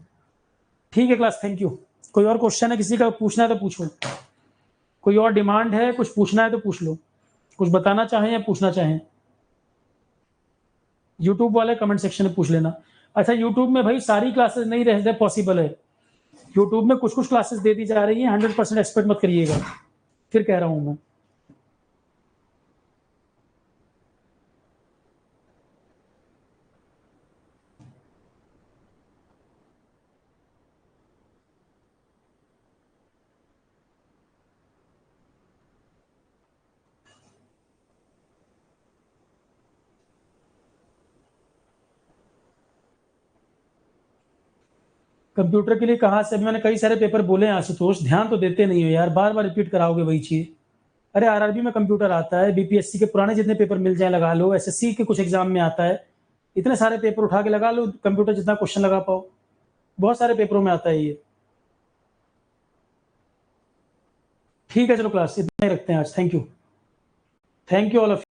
ठीक है क्लास, थैंक यू। कोई और क्वेश्चन है किसी का, पूछना है तो पूछो, कोई और डिमांड है, कुछ पूछना है तो पूछ लो, कुछ बताना चाहें या पूछना चाहें। यूट्यूब वाले कमेंट सेक्शन में पूछ लेना। अच्छा, यूट्यूब में भाई सारी क्लासेस नहीं रह पॉसिबल है, यूट्यूब में कुछ कुछ क्लासेस दे दी जा रही हैं, 100% एक्सपेक्ट मत करिएगा, फिर कह रहा हूं मैं। कंप्यूटर के लिए कहाँ से, मैंने कई सारे पेपर बोले हैं आशुतोष, ध्यान तो देते नहीं हो यार, बार बार रिपीट कराओगे वही चीज। अरे आरआरबी में कंप्यूटर आता है, बीपीएससी के पुराने जितने पेपर मिल जाए लगा लो, एसएससी के कुछ एग्जाम में आता है, इतने सारे पेपर उठा के लगा लो, कंप्यूटर जितना क्वेश्चन लगा पाओ, बहुत सारे पेपरों में आता है ये। ठीक है चलो क्लास इतना ही रखते हैं आज, थैंक यू ऑल ऑफ